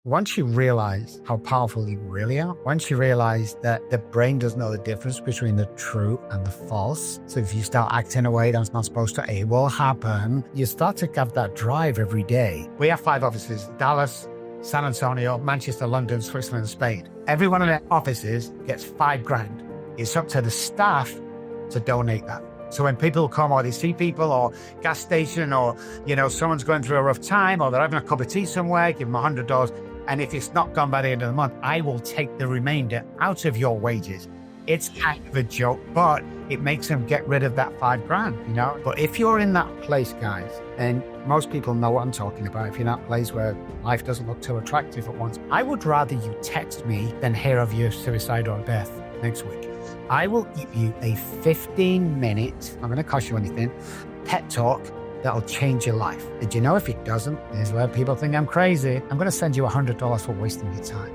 once you realize how powerful you really are, once you realize that the brain doesn't know the difference between the true and the false. So if you start acting a way that's not supposed to, it will happen. You start to have that drive every day. We have 5 offices: Dallas, San Antonio, Manchester, London, Switzerland, and Spain. Every one of their offices gets $5,000. It's up to the staff to donate that. So when people come or they see people or gas station or, someone's going through a rough time or they're having a cup of tea somewhere, give them $100. And if it's not gone by the end of the month, I will take the remainder out of your wages. It's kind of a joke, but it makes them get rid of that $5,000, But if you're in that place, guys, and most people know what I'm talking about, if you're in that place where life doesn't look too attractive at once, I would rather you text me than hear of your suicide or death next week. I will give you a 15-minute, not going to cost you anything, pep talk that'll change your life. Did you know if it doesn't, is where people think I'm crazy, I'm going to send you $100 for wasting your time.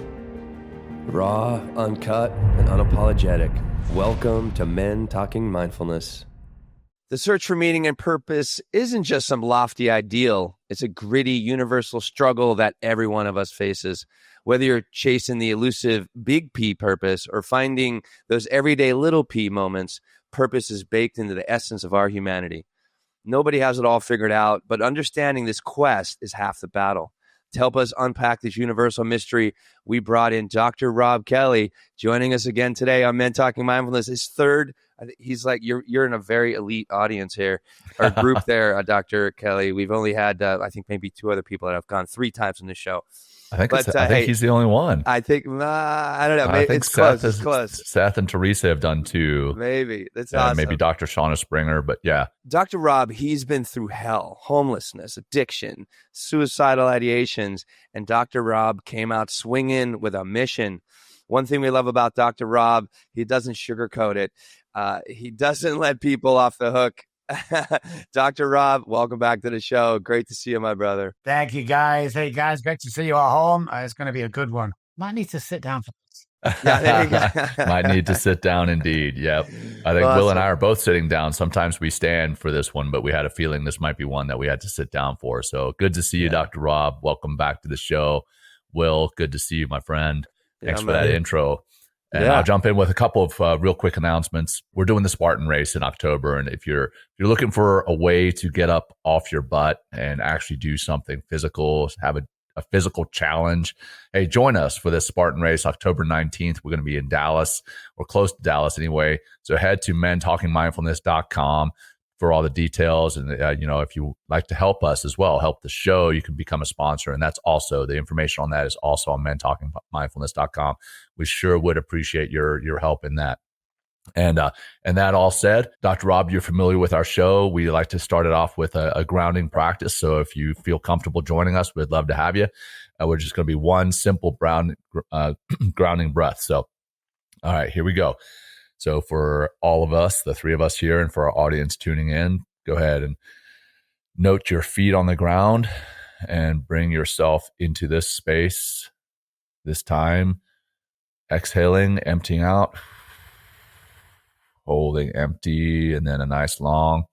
Raw, uncut, and unapologetic. Welcome to Men Talking Mindfulness. The search for meaning and purpose isn't just some lofty ideal. It's a gritty, universal struggle that every one of us faces. Whether you're chasing the elusive big P purpose or finding those everyday little p moments, purpose is baked into the essence of our humanity. Nobody has it all figured out, but understanding this quest is half the battle. To help us unpack this universal mystery, we brought in Dr. Robb Kelly, joining us again today on Men Talking Mindfulness. His third, he's like, you're in a very elite audience here, or group there, Dr. Kelly. We've only had, I think, maybe 2 other people that have gone 3 times on this show. I think he's the only one. I think, I don't know. I think it's close. It's close. Seth and Teresa have done 2. Maybe. That's awesome. Maybe Dr. Shauna Springer, but yeah. Dr. Robb, he's been through hell, homelessness, addiction, suicidal ideations, and Dr. Robb came out swinging with a mission. One thing we love about Dr. Robb, he doesn't sugarcoat it. He doesn't let people off the hook. Dr. Robb, welcome back to the show. Great to see you, my brother. Thank you, guys. Hey, guys, great to see you at home. It's going to be a good one. Might need to sit down for this. Yeah, there you go. Might need to sit down indeed. Yep. I think awesome. Will and I are both sitting down. Sometimes we stand for this one, but we had a feeling this might be one that we had to sit down for. So good to see you, Dr. Robb. Welcome back to the show. Will, good to see you, my friend. Thanks for that intro. And I'll jump in with a couple of real quick announcements. We're doing the Spartan race in October. And if you're looking for a way to get up off your butt and actually do something physical, have a physical challenge, hey, join us for this Spartan race, October 19th. We're going to be in Dallas, or close to Dallas anyway. So head to mentalkingmindfulness.com for all the details. And, if you like to help us as well, help the show, you can become a sponsor. And that's also, the information on that is also on mentalkingmindfulness.com. We sure would appreciate your help in that. And that all said, Dr. Robb, you're familiar with our show. We like to start it off with a grounding practice. So if you feel comfortable joining us, we'd love to have you. We're just going to be one simple grounding breath. So, all right, here we go. So for all of us, the 3 of us here, and for our audience tuning in, go ahead and note your feet on the ground and bring yourself into this space, this time. Exhaling, emptying out, holding empty, and then a nice long,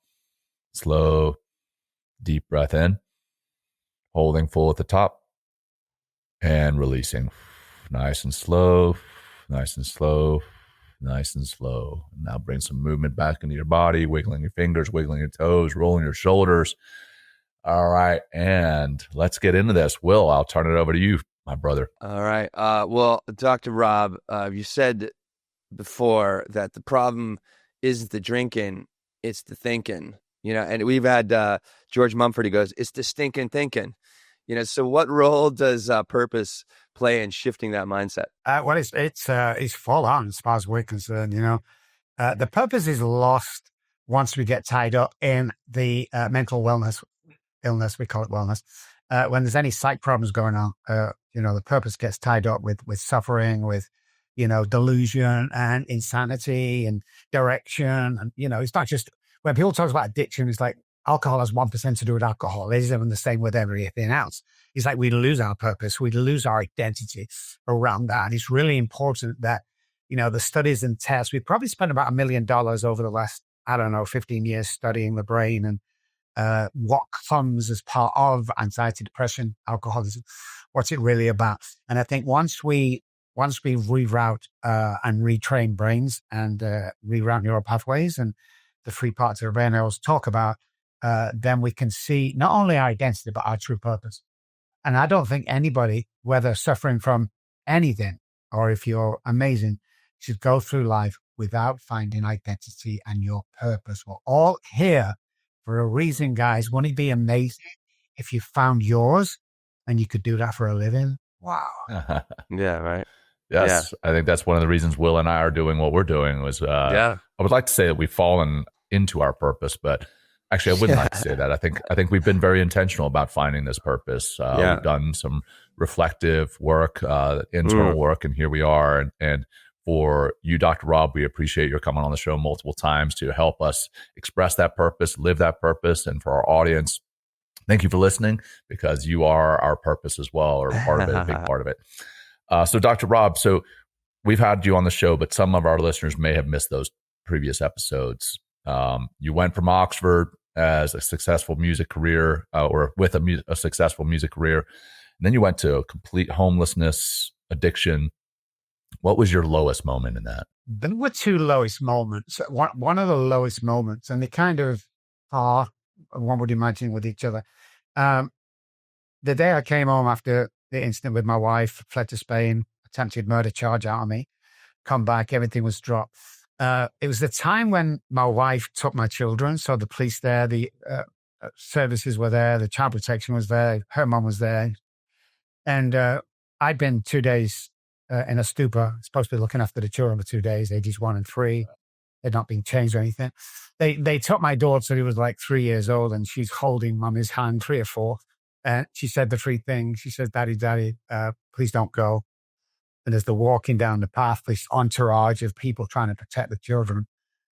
slow, deep breath in, holding full at the top, and releasing. Nice and slow, nice and slow. Nice and slow. Now bring some movement back into your body, wiggling your fingers, wiggling your toes, rolling your shoulders. All right. And let's get into this. Will, I'll turn it over to you, my brother. All right. Well, Dr. Robb, you said before that the problem isn't the drinking, it's the thinking, and we've had George Mumford, he goes, it's the stinking thinking. So what role does purpose play in shifting that mindset? Well, it's full on as far as we're concerned. The purpose is lost once we get tied up in the mental illness. We call it wellness. When there's any psych problems going on, the purpose gets tied up with suffering, with delusion and insanity and direction, and it's not just when people talk about addiction. It's like, alcohol has 1% to do with alcohol. It isn't the same with everything else. It's like we lose our purpose. We lose our identity around that. And it's really important that, the studies and tests, we've probably spent about $1 million over the last, 15 years studying the brain and what comes as part of anxiety, depression, alcoholism, what's it really about? And I think once we reroute and retrain brains and reroute neural pathways and the three parts of the brain I always talk about, then we can see not only our identity, but our true purpose. And I don't think anybody, whether suffering from anything or if you're amazing, should go through life without finding identity and your purpose. We're all here for a reason, guys. Wouldn't it be amazing if you found yours and you could do that for a living? Wow. Yeah, right. Yes, yeah. I think that's one of the reasons Will and I are doing what we're doing was, I would like to say that we've fallen into our purpose, but actually I wouldn't like to say that. I think we've been very intentional about finding this purpose. We've done some reflective work, internal work, and here we are. And for you, Dr. Robb, we appreciate your coming on the show multiple times to help us express that purpose, live that purpose. And for our audience, thank you for listening, because you are our purpose as well, or part of it, a big part of it. So Dr. Robb, so we've had you on the show, but some of our listeners may have missed those previous episodes. You went from Oxford as a successful music career, or with a successful music career. And then you went to complete homelessness, addiction. What was your lowest moment in that? There were two lowest moments. One of the lowest moments, and they kind of are, one would imagine, with each other. The day I came home after the incident with my wife, fled to Spain, attempted murder charge out on me, come back, everything was dropped. It was the time when my wife took my children. So the police there, the services were there, the child protection was there, her mom was there. And I'd been 2 days in a stupor, supposed to be looking after the children for 2 days, ages 1 and 3. They'd not been changed or anything. They took my daughter, who was like 3 years old, and she's holding mommy's hand, 3 or 4. And she said the 3 things. She says, Daddy, please don't go. And as they're walking down the path, this entourage of people trying to protect the children.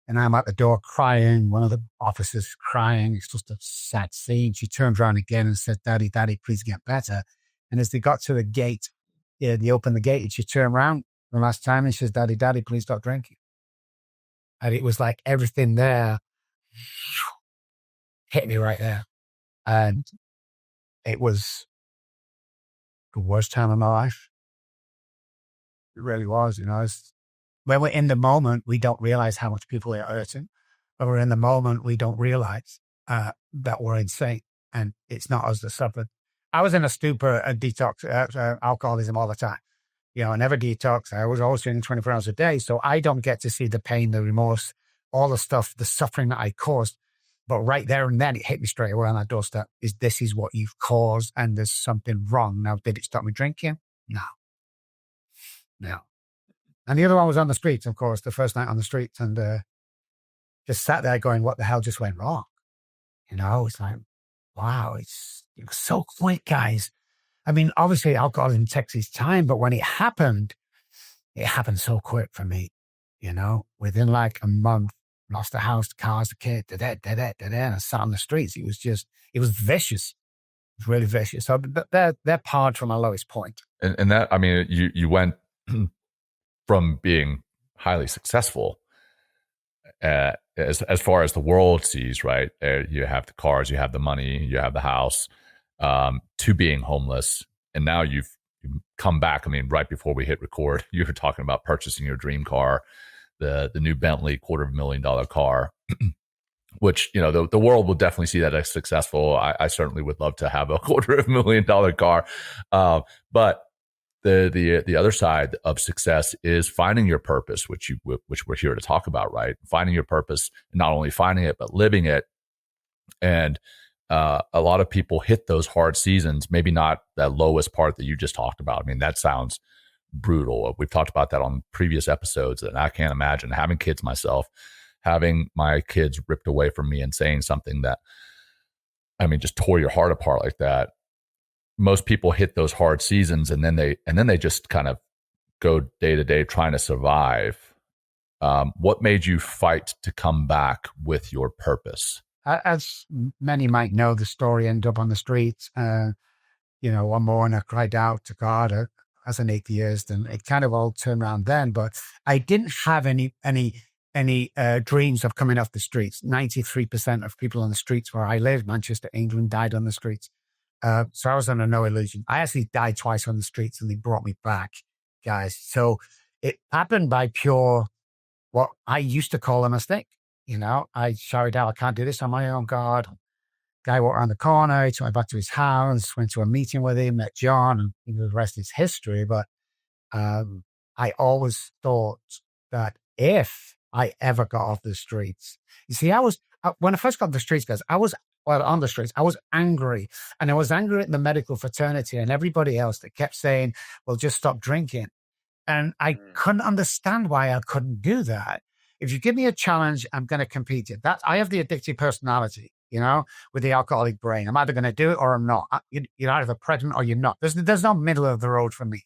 And I'm at the door crying, one of the officers crying. It's just a sad scene. She turned around again and said, Daddy, please get better. And as they got to the gate, they opened the gate and she turned around the last time and she says, Daddy, please stop drinking. And it was like everything there hit me right there. And it was the worst time of my life. It really was, when we're in the moment, we don't realize how much people are hurting. When we're in the moment, we don't realize that we're insane and it's not us that suffered. I was in a stupor and detox, alcoholism all the time. I never detox. I was always drinking 24 hours a day. So I don't get to see the pain, the remorse, all the stuff, the suffering that I caused. But right there and then it hit me straight away on that doorstep. This is what you've caused and there's something wrong. Now, did it stop me drinking? No. And the other one was on the streets, of course, the first night on the streets, and just sat there going, what the hell just went wrong? It's like, wow, it was so quick, guys. I mean, obviously alcoholism takes its time, but when it happened so quick for me, within like a month, lost the house, the cars, the kid, and I sat on the streets. It was vicious. It was really vicious. So they're part from my lowest point. And that, I mean, you went from being highly successful as far as the world sees, right? You have the cars, you have the money, you have the house, to being homeless. And now you've come back. I mean, right before we hit record, you were talking about purchasing your dream car, the new Bentley $250,000 car, which, the world will definitely see that as successful. I certainly would love to have a $250,000 car. But the other side of success is finding your purpose, which we're here to talk about, right? Finding your purpose, not only finding it, but living it. And a lot of people hit those hard seasons, maybe not that lowest part that you just talked about. I mean, that sounds brutal. We've talked about that on previous episodes, and I can't imagine having kids myself, having my kids ripped away from me and saying something that, I mean, just tore your heart apart like that. Most people hit those hard seasons and then they just kind of go day to day trying to survive. What made you fight to come back with your purpose? As many might know, the story ended up on the streets. One morning I cried out to God as an atheist, and it kind of all turned around then. But I didn't have any any dreams of coming off the streets. 93% of people on the streets where I live, Manchester, England, died on the streets. So I was under no illusion. I actually died twice on the streets and they brought me back, guys. So it happened by pure, what I used to call a mistake. I shouted out, I can't do this on my own, God. Guy walked around the corner, he took me back to his house, went to a meeting with him, met John, and the rest is history. But I always thought that if I ever got off the streets, you see, when I first got off the streets, guys, on the streets, I was angry. And I was angry at the medical fraternity and everybody else that kept saying, well, just stop drinking. And I couldn't understand why I couldn't do that. If you give me a challenge, I'm going to compete it. I have the addictive personality, with the alcoholic brain. I'm either going to do it or I'm not. You're either present or you're not. There's no middle of the road for me.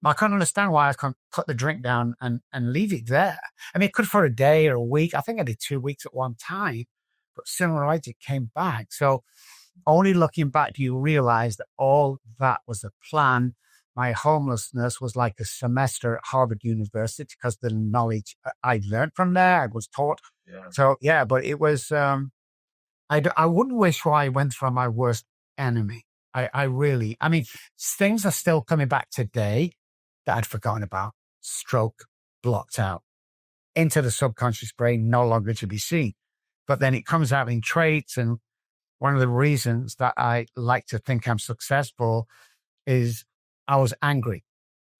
I can't understand why I can't put the drink down and leave it there. I mean, it could for a day or a week. I think I did 2 weeks at one time, but sooner or later it came back. So only looking back do you realize that all that was a plan. My homelessness was like a semester at Harvard University because the knowledge I learned from there, I was taught. Yeah. So, yeah, but it was, I wouldn't wish why I went from my worst enemy. I mean, things are still coming back today that I'd forgotten about. Stroke, blocked out. Into the subconscious brain, no longer to be seen. But then it comes out in traits. And one of the reasons that I like to think I'm successful is I was angry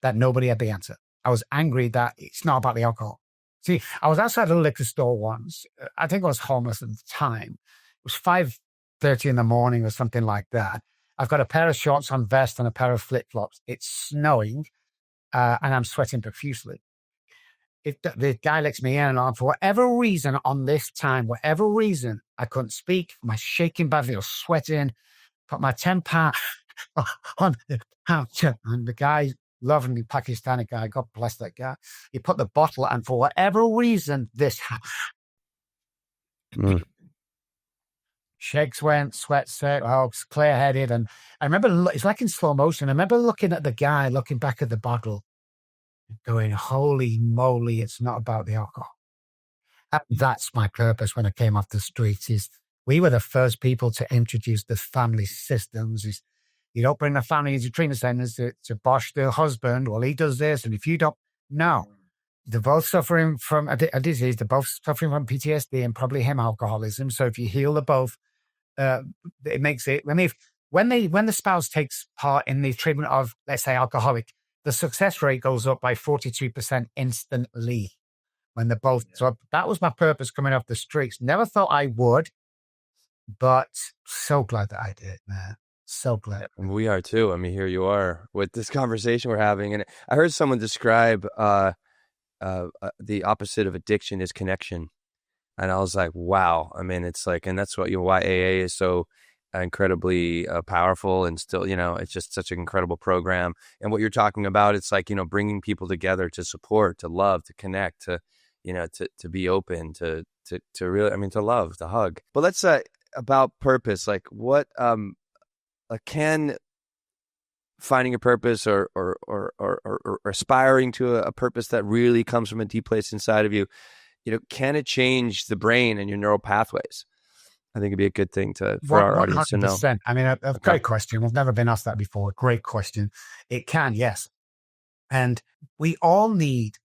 that nobody had the answer. I was angry that it's not about the alcohol. See, I was outside a liquor store once. I think I was homeless at the time. It was 5:30 in the morning or something like that. I've got a pair of shorts on, vest, and a pair of flip-flops. It's snowing, and I'm sweating profusely. If the guy lets me in, and for whatever reason on this time, I couldn't speak. My shaking badly, I was sweating. Put my 10-pound on the counter, and the guy, lovely Pakistani guy, God bless that guy, he put the bottle, and for whatever reason, this happened. Shakes went, sweat set, clear-headed. And I remember, it's like in slow motion. I remember looking at the guy, looking back at the bottle, going, holy moly, it's not about the alcohol. That's my purpose when I came off the streets, is we were the first people to introduce the family systems. You don't bring the family into treatment centers to bosh their husband. Well, he does this. And if you don't, no. They're both suffering from a disease. They're both suffering from PTSD and probably him alcoholism. So if you heal the both, it makes it. I mean, when the spouse takes part in the treatment of, let's say, alcoholic, the success rate goes up by 42% instantly. When they're both. So that was my purpose coming off the streets. Never thought I would, but so glad that I did, man. So glad. And we are too. I mean, here you are with this conversation we're having. And I heard someone describe the opposite of addiction is connection. And I was like, wow. I mean, it's like, and that's what, why AA is so incredibly powerful, and still, it's just such an incredible program. And what you're talking about, it's like, bringing people together to support, to love, to connect, to be open, to really, to love, to hug. But let's about purpose, like what can finding a purpose or aspiring to a purpose that really comes from a deep place inside of you, can it change the brain and your neural pathways? I think it'd be a good thing for our audience to know. I mean, a great question. We've never been asked that before. Great question. It can, yes. And we all need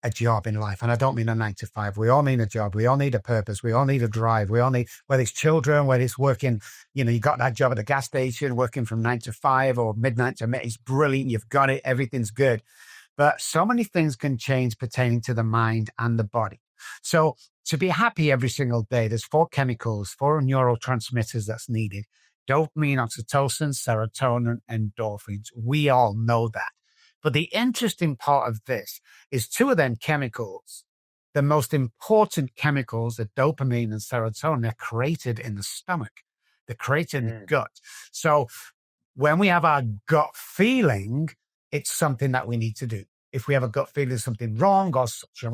a job in life. And I don't mean a 9-to-5. We all need a job. We all need a purpose. We all need a drive. We all need, whether it's children, whether it's working, you got that job at the gas station, working from 9 to 5 or midnight to midnight. It's brilliant. You've got it. Everything's good. But so many things can change pertaining to the mind and the body. So to be happy every single day, there's 4 chemicals, 4 neurotransmitters that's needed. Dopamine, oxytocin, serotonin, endorphins. We all know that. But the interesting part of this is 2 of them chemicals, the most important chemicals, the dopamine and serotonin, they're created in the stomach. They're created in the gut. So when we have our gut feeling, it's something that we need to do. If we have a gut feeling there's something wrong, or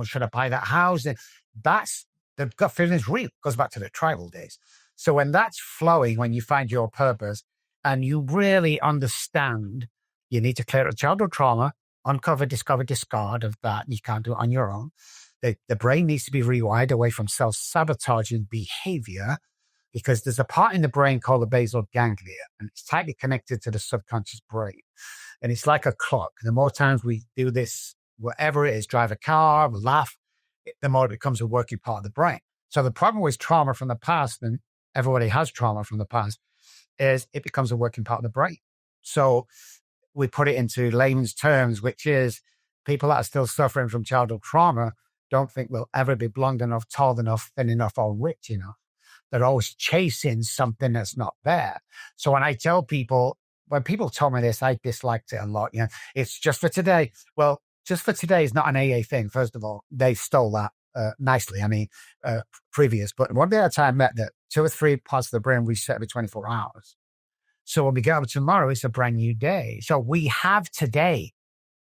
should I buy that house? Then that's the gut feeling is real. It goes back to the tribal days. So when that's flowing, when you find your purpose and you really understand, you need to clear a childhood trauma, uncover, discover, discard of that. You can't do it on your own. The brain needs to be rewired away from self-sabotaging behavior, because there's a part in the brain called the basal ganglia, and it's tightly connected to the subconscious brain. And it's like a clock. The more times we do this, whatever it is, drive a car, laugh, the more it becomes a working part of the brain. So the problem with trauma from the past, and everybody has trauma from the past, is it becomes a working part of the brain. So we put it into layman's terms, which is people that are still suffering from childhood trauma don't think they'll ever be blonde enough, tall enough, thin enough, or rich enough. They're always chasing something that's not there. So when I tell people, when people told me this, I disliked it a lot. It's just for today. Well, just for today is not an AA thing. First of all, they stole that nicely. Previous. But one day at a time, met that 2 or 3 parts of the brain reset every 24 hours. So when we get up tomorrow, it's a brand new day. So we have today.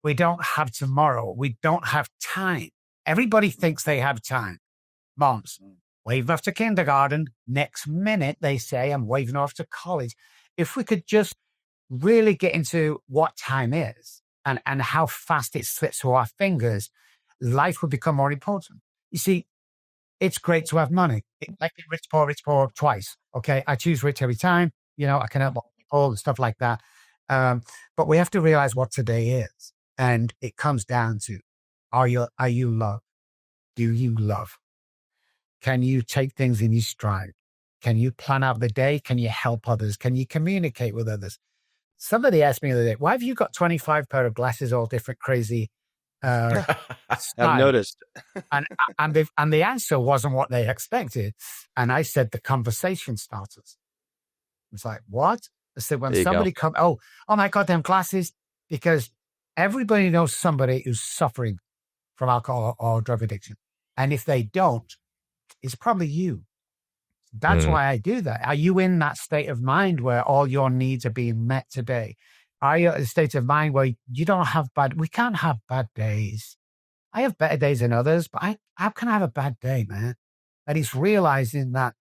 We don't have tomorrow. We don't have time. Everybody thinks they have time. Moms, waving off to kindergarten. Next minute, they say, I'm waving off to college. If we could just really get into what time is and how fast it slips through our fingers, life would become more important. You see, it's great to have money. Like rich, poor twice. Okay. I choose rich every time. I can help people and stuff like that. But we have to realize what today is. And it comes down to, are you loved? Do you love? Can you take things in your stride? Can you plan out the day? Can you help others? Can you communicate with others? Somebody asked me the other day, why have you got 25 pair of glasses, all different crazy I've noticed. and the answer wasn't what they expected. And I said, the conversation starters. It's like, what? I said, when somebody comes, oh my God, them glasses, because everybody knows somebody who's suffering from alcohol or drug addiction. And if they don't, it's probably you. That's why I do that. Are you in that state of mind where all your needs are being met today? Are you at a state of mind where you don't have we can't have bad days. I have better days than others, but how can I have a bad day, man? And it's realizing that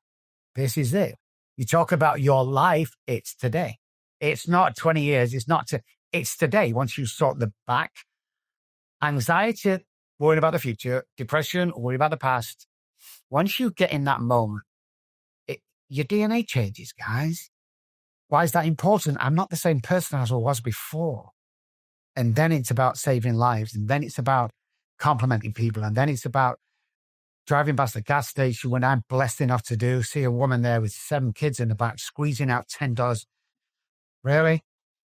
this is it. You talk about your life, it's today. It's not 20 years. It's today. Once you sort the back, anxiety, worrying about the future, depression, worrying about the past. Once you get in that moment, your DNA changes, guys. Why is that important? I'm not the same person as I was before. And then it's about saving lives. And then it's about complimenting people. And then it's about driving past the gas station when I'm blessed enough to see a woman there with 7 kids in the back, squeezing out $10. Really?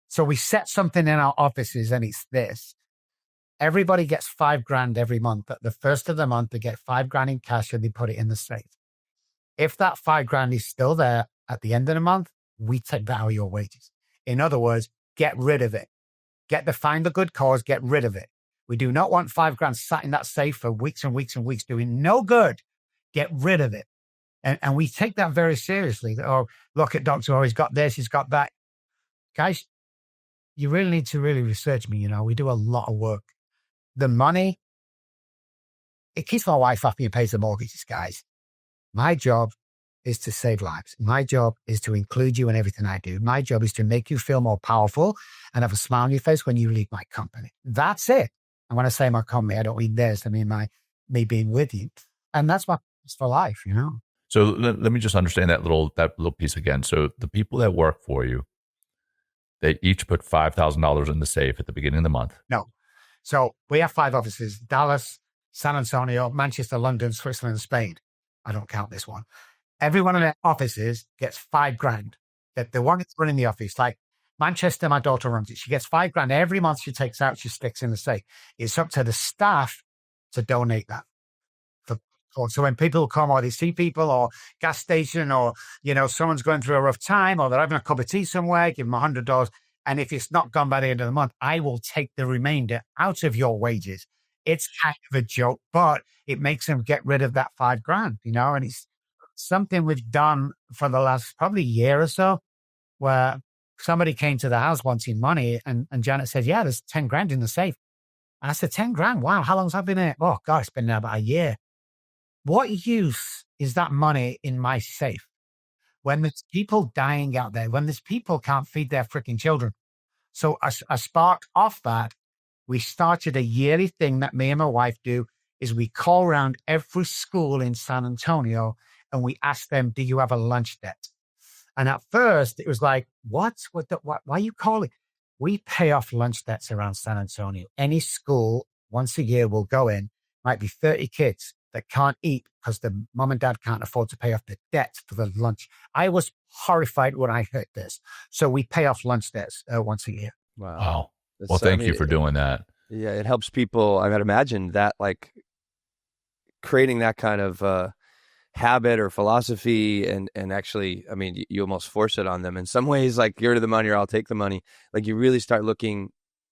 So we set something in our offices, and it's this. Everybody gets $5,000 every month. At the first of the month, they get $5,000 in cash and they put it in the safe. If that $5,000 is still there at the end of the month, we take that out of your wages. In other words, get rid of it. Find the good cause, get rid of it. We do not want $5,000 sat in that safe for weeks and weeks and weeks doing no good. Get rid of it. And we take that very seriously. Oh, look at Dr. Oh, he's got this, he's got that. Guys, you really need to really research me. We do a lot of work. The money, it keeps my wife happy and pays the mortgages, guys. My job is to save lives. My job is to include you in everything I do. My job is to make you feel more powerful and have a smile on your face when you leave my company. That's it. And when I say my company, I don't mean this. I mean me being with you. And that's my purpose for life, So let me just understand that little piece again. So the people that work for you, they each put $5,000 in the safe at the beginning of the month. No. So we have 5 offices: Dallas, San Antonio, Manchester, London, Switzerland, and Spain. I don't count this one. Every one of their offices gets $5,000. That the one that's running the office, like Manchester, my daughter runs it. She gets $5,000 every month. She takes out, she sticks in the safe. It's up to the staff to donate that. So when people come or they see people or gas station or, someone's going through a rough time or they're having a cup of tea somewhere, give them $100. And if it's not gone by the end of the month, I will take the remainder out of your wages. It's kind of a joke, but it makes them get rid of that $5,000, and it's something we've done for the last probably year or so, where somebody came to the house wanting money and Janet said, yeah, there's $10,000 in the safe. And I said, $10,000? Wow. How long's that been there? Oh God, it's been there about a year. What use is that money in my safe when there's people dying out there, when there's people can't feed their freaking children? So a spark off that, we started a yearly thing that me and my wife do. is we call around every school in San Antonio and we ask them, do you have a lunch debt? And at first it was like, why are you calling? We pay off lunch debts around San Antonio. Any school once a year will go in, might be 30 kids that can't eat because the mom and dad can't afford to pay off the debt for the lunch. I was horrified when I heard this. So we pay off lunch debts once a year. Wow. Well, thank you for doing that. Yeah, it helps people. I would imagine that, like, creating that kind of habit or philosophy, and actually, I mean, you almost force it on them in some ways, like, give her the money or I'll take the money. Like, you really start looking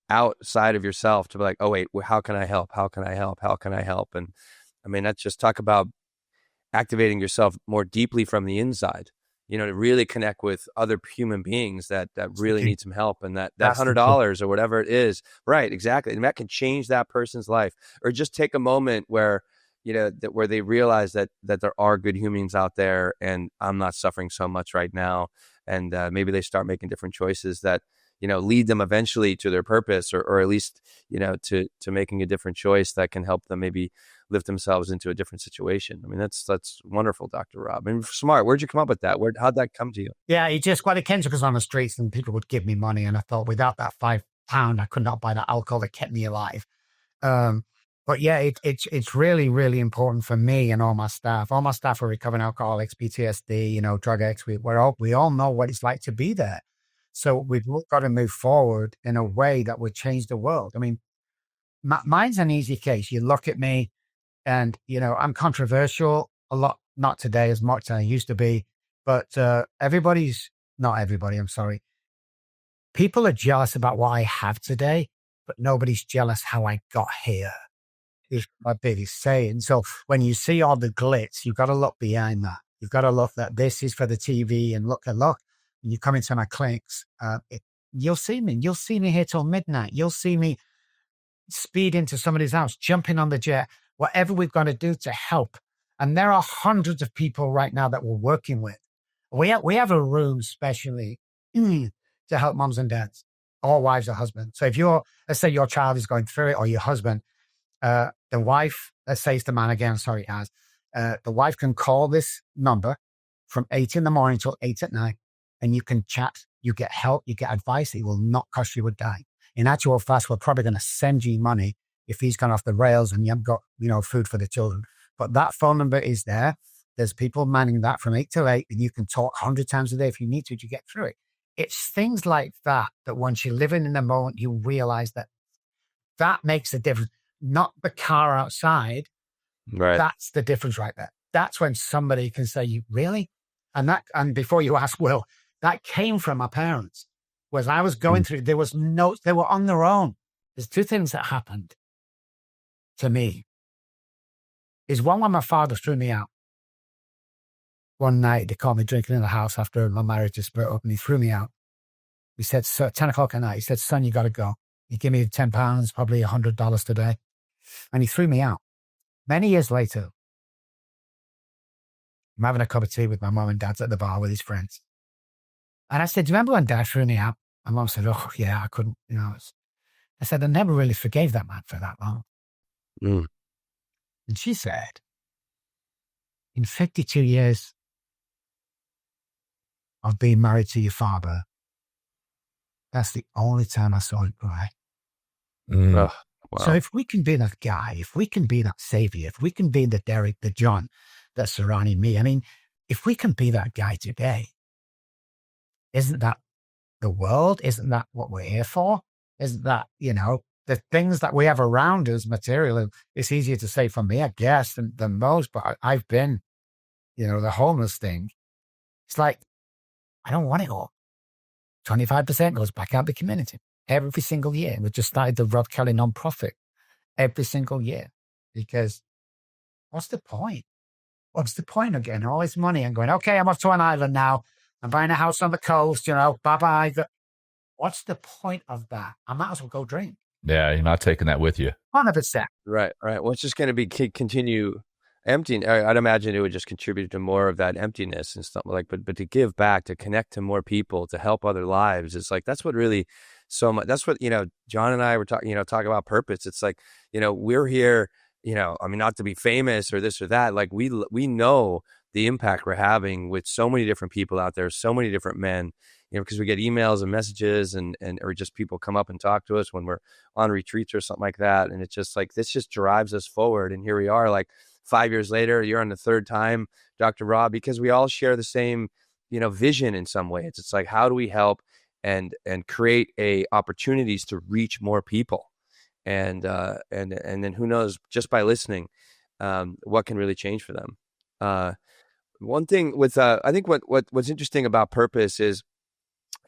outside of yourself to be like, oh wait, how can I help? How can I help? How can I help? And I mean, that's just talk about activating yourself more deeply from the inside, to really connect with other human beings that really need some help. And that $100 or whatever it is, right? Exactly. And that can change that person's life, or just take a moment where, where they realize that there are good humans out there and I'm not suffering so much right now. And maybe they start making different choices that, lead them eventually to their purpose, or at least, to making a different choice that can help them maybe lift themselves into a different situation. I mean, that's wonderful, Dr. Robb. I mean, smart. Where'd you come up with that? How'd that come to you? Yeah, it came to us on the streets and people would give me money. And I thought, without that £5, I could not buy that alcohol that kept me alive. But yeah, it's really, really important for me and all my staff. All my staff are recovering alcoholics, PTSD, drug addicts. We all know what it's like to be there. So we've got to move forward in a way that would change the world. I mean, mine's an easy case. You look at me and, I'm controversial a lot, not today as much as I used to be, but not everybody, I'm sorry. People are jealous about what I have today, but nobody's jealous how I got here. Is my biggest saying. So when you see all the glitz, you've got to look behind that. You've got to look that this is for the TV, and look. When you come into my clinics, you'll see me. You'll see me here till midnight. You'll see me speed into somebody's house, jumping on the jet, whatever we've got to do to help. And there are hundreds of people right now that we're working with. We have a room specially to help moms and dads, or wives or husbands. So if let's say your child is going through it, or your husband, the wife, let's say it's the man again, sorry, the wife can call this number from 8 a.m. till 8 p.m. and you can chat, you get help, you get advice. It will not cost you a dime. In actual fact, we're probably going to send you money if he's gone off the rails and you haven't got, food for the children. But that phone number is there. There's people manning that from 8 to 8, and you can talk 100 times a day if you need to get through it. It's things like that once you're living in the moment, you realize that makes a difference. Not the car outside. Right. That's the difference right there. That's when somebody can say, you really? And before you ask, Will, that came from my parents. Whereas I was going through, they were on their own. There's two things that happened to me. Is one when my father threw me out. One night they caught me drinking in the house after my marriage had split up, and he threw me out. He said, 10 o'clock at night, he said, son, you got to go. He gave me £10, probably $100 today. And he threw me out. Many years later, I'm having a cup of tea with my mom and dad at the bar with his friends. And I said, do you remember when dad threw me out? My mom said, oh yeah, I couldn't, I said, I never really forgave that man for that long. Mm. And she said, in 52 years of being married to your father, that's the only time I saw him cry. Mm. Oh, wow. So if we can be that guy, if we can be that savior, if we can be the Derek, the John that's surrounding me, I mean, if we can be that guy today, isn't that the world? Isn't that what we're here for? Isn't that, the things that we have around us, material, it's easier to say for me, I guess, than most, but I've been, the homeless thing. It's like, I don't want it all. 25% goes back out the community every single year. We just started the Robb Kelly nonprofit every single year, because what's the point? What's the point of getting all this money and going, okay, I'm off to an island now. I'm buying a house on the coast, bye-bye. What's the point of that? I might as well go drink. Yeah, you're not taking that with you. 100%. Right. Well, it's just going to continue emptying. I'd imagine it would just contribute to more of that emptiness and stuff like. But to give back, to connect to more people, to help other lives, it's like that's what really so much. That's what John and I were talking. Talk about purpose. It's like we're here. I mean, not to be famous or this or that, like we know the impact we're having with so many different people out there, so many different men, because we get emails and messages and or just people come up and talk to us when we're on retreats or something like that. And it's just like, this just drives us forward. And here we are, like 5 years later, you're on the third time, Dr. Robb, because we all share the same, vision in some ways. It's like, how do we help and create opportunities to reach more people? And then who knows, just by listening, what can really change for them. One thing with, I think what's interesting about purpose is,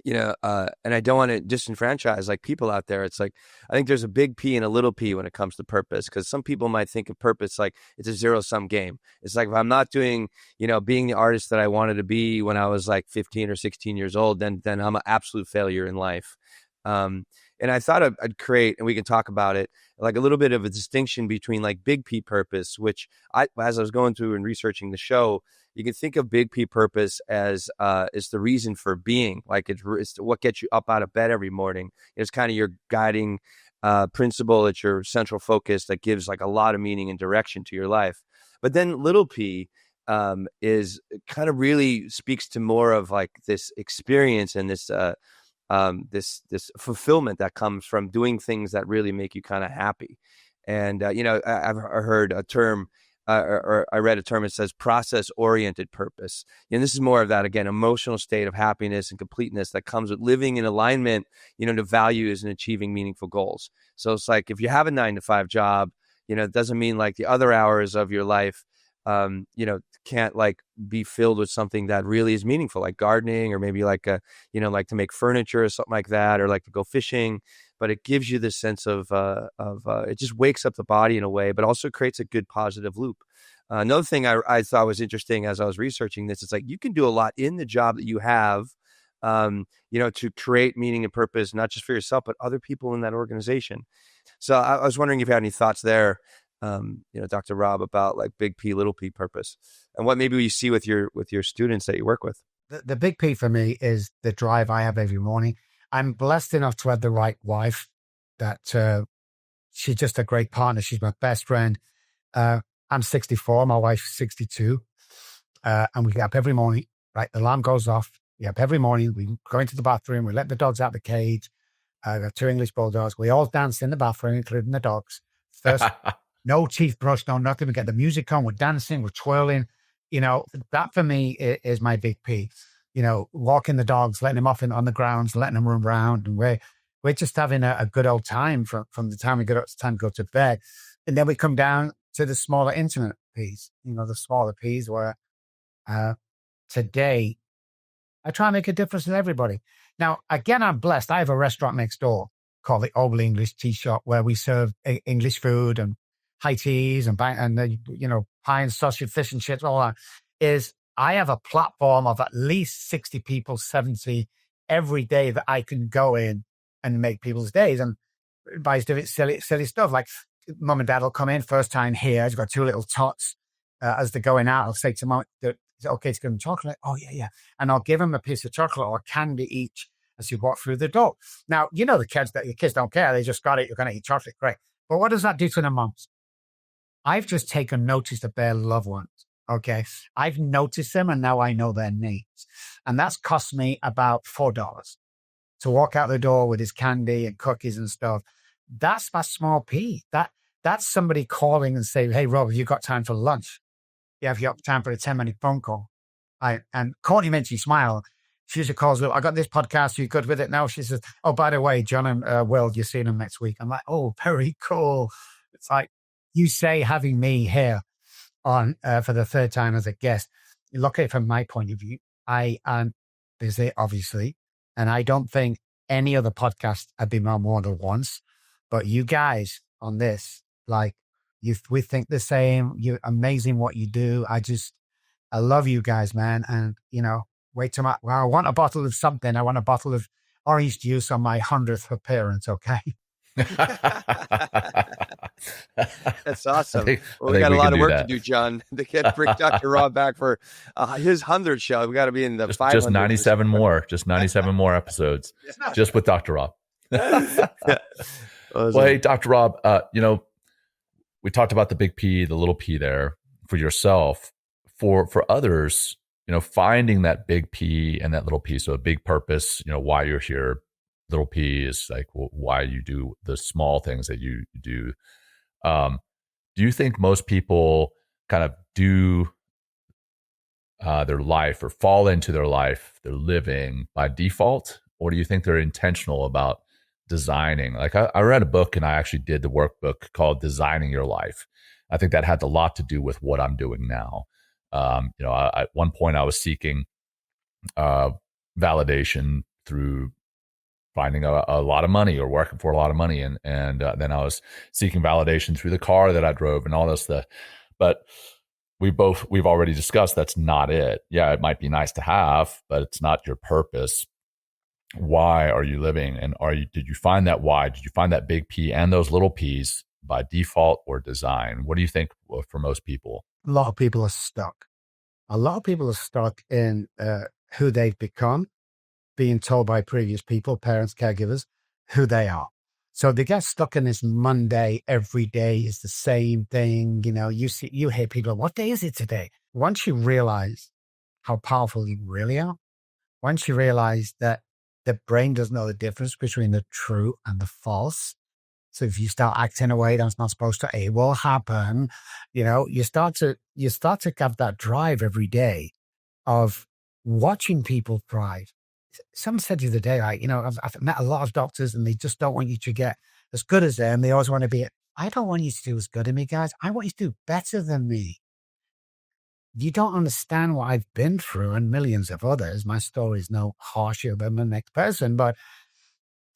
and I don't want to disenfranchise like people out there. It's like, I think there's a big P and a little p when it comes to purpose, because some people might think of purpose like it's a zero-sum game. It's like, if I'm not doing, being the artist that I wanted to be when I was like 15 or 16 years old, then I'm an absolute failure in life. And I thought I'd create, and we can talk about it, like a little bit of a distinction between like big P purpose, which as I was going through and researching the show, you can think of big P purpose as is the reason for being. Like it's what gets you up out of bed every morning. It's kind of your guiding principle. It's your central focus that gives like a lot of meaning and direction to your life. But then little P is kind of really speaks to more of like this experience and this this fulfillment that comes from doing things that really make you kind of happy. And, I've heard a term or I read a term that says process-oriented purpose. And this is more of that, again, emotional state of happiness and completeness that comes with living in alignment, to values and achieving meaningful goals. So it's like, if you have a 9-to-5 job, it doesn't mean like the other hours of your life, can't like be filled with something that really is meaningful, like gardening, or maybe like like to make furniture or something like that, or like to go fishing. But it gives you this sense of it just wakes up the body in a way, but also creates a good positive loop. Another thing I thought was interesting as I was researching this, it's like you can do a lot in the job that you have, to create meaning and purpose, not just for yourself, but other people in that organization. So I was wondering if you had any thoughts there, Dr. Robb, about like big P, little p purpose, and what maybe you see with your students that you work with. The big P for me is the drive I have every morning. I'm blessed enough to have the right wife that she's just a great partner. She's my best friend. I'm 64. My wife's 62. And we get up every morning, right? The alarm goes off. We get up every morning. We go into the bathroom. We let the dogs out of the cage. I got 2 English bulldogs. We all dance in the bathroom, including the dogs. First, no teeth brush, no nothing. We get the music on. We're dancing. We're twirling. That for me is my big P. Walking the dogs, letting them off on the grounds, letting them run around. And we're just having a good old time from the time we get up to the time to go to bed. And then we come down to the smaller intimate P's, the smaller P's where today I try and make a difference in everybody. Now, again, I'm blessed. I have a restaurant next door called the Old English Tea Shop, where we serve English food and high teas and pie and sausage, fish and chips, all that. I have a platform of at least 60 people, 70 every day that I can go in and make people's days. And everybody's doing silly stuff. Like mum and dad will come in, first time here. I've got 2 little tots. As they're going out, I'll say to mum, is it okay to give them chocolate? Oh, yeah. And I'll give them a piece of chocolate or candy each as you walk through the door. Now, the kids don't care. They just got it. You're going to eat chocolate. Great. But what does that do to the mums? I've just taken notice of their loved ones. Okay. I've noticed them and now I know their names. And that's cost me about $4 to walk out the door with his candy and cookies and stuff. That's my small P. That's somebody calling and saying, hey, Rob, have you got time for lunch? Yeah, have you got time for a 10-minute phone call? And Courtney Minchie smile. She usually calls, I got this podcast. Are you good with it now? She says, oh, by the way, John and Will, you're seeing them next week. I'm like, oh, very cool. It's like you say, having me here on for the third time as a guest, you look at it from my point of view. I am busy, obviously, and I don't think any other podcast I've been on more than once. But you guys on this, like, we think the same. You're amazing what you do. I love you guys, man. And, wait till I want a bottle of something. I want a bottle of orange juice on my 100th appearance, okay? That's awesome. We got a lot of work to do, John, to bring Dr. Robb back for his 100th show. We got to be in the 500. Just 97 more. Just 97 more episodes. Just with Dr. Robb. Awesome. Well, hey, Dr. Robb, we talked about the big P, the little P there for yourself. For others, finding that big P and that little P. So a big purpose, why you're here. Little P is like why you do the small things that you do. Do you think most people kind of do their life or fall into their life, their living by default? Or do you think they're intentional about designing? Like I read a book and I actually did the workbook called Designing Your Life. I think that had a lot to do with what I'm doing now. At one point I was seeking validation through finding a lot of money or working for a lot of money. And then I was seeking validation through the car that I drove and all this stuff. But we've already discussed that's not it. Yeah, it might be nice to have, but it's not your purpose. Why are you living? And did you find that why? Did you find that big P and those little P's by default or design? What do you think for most people? A lot of people are stuck. A lot of people are stuck in who they've become, being told by previous people, parents, caregivers, who they are. So they get stuck in this Monday, every day is the same thing. You hear people, what day is it today? Once you realize how powerful you really are, once you realize that the brain doesn't know the difference between the true and the false. So if you start acting a way that's not supposed to, it will happen. You start to have that drive every day of watching people thrive. Someone said the other day, I've met a lot of doctors and they just don't want you to get as good as them. They always want to be, I don't want you to do as good as me, guys. I want you to do better than me. You don't understand what I've been through and millions of others. My story is no harsher than the next person, but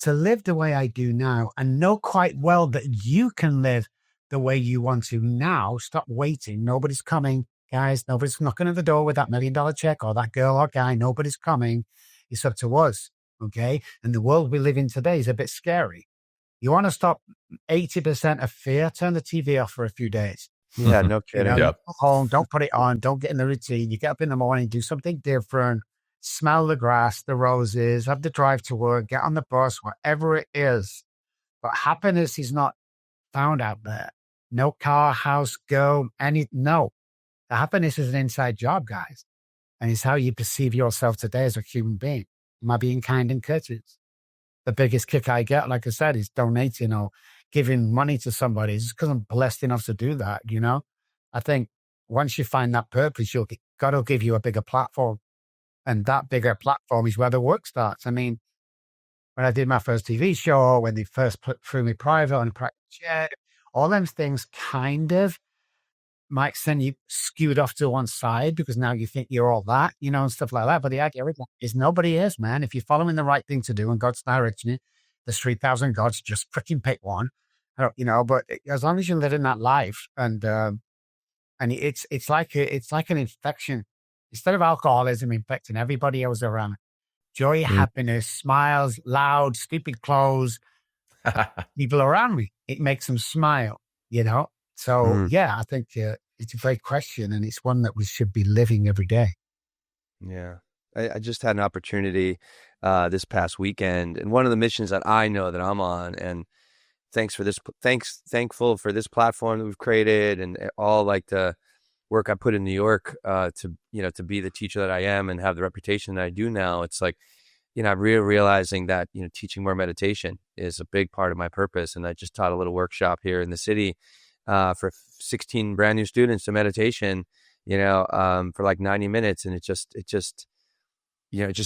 to live the way I do now and know quite well that you can live the way you want to now, stop waiting. Nobody's coming, guys. Nobody's knocking at the door with that $1 million check or that girl or guy. Nobody's coming. It's up to us, okay? And the world we live in today is a bit scary. You want to stop 80% of fear, turn the TV off for a few days. Yeah, no kidding. Go home, don't put it on, don't get in the routine. You get up in the morning, do something different, smell the grass, the roses, have the drive to work, get on the bus, whatever it is. But happiness is not found out there. No car, house, no. The happiness is an inside job, guys. And it's how you perceive yourself today as a human being. Am I being kind and courteous? The biggest kick I get, like I said, is donating or giving money to somebody. It's because I'm blessed enough to do that, I think once you find that purpose, God will give you a bigger platform. And that bigger platform is where the work starts. I mean, when I did my first TV show, when they first threw me private on a private jet, all those things kind of might send you skewed off to one side because now you think you're all that, and stuff like that. But the idea is nobody is, man. If you're following the right thing to do and God's directing you, there's 3,000 gods, just freaking pick one, but as long as you're living that life and it's like an infection. Instead of alcoholism infecting everybody else around, joy, happiness, smiles, loud, stupid clothes, people around me, it makes them smile, So, I think it's a great question, and it's one that we should be living every day. Yeah. I just had an opportunity this past weekend, and one of the missions that I know that I'm on, and thankful for this platform that we've created and all like the work I put in New York to be the teacher that I am and have the reputation that I do now. It's like, realizing that, teaching more meditation is a big part of my purpose. And I just taught a little workshop here in the city for 16 brand new students to meditation, for like 90 minutes. And it just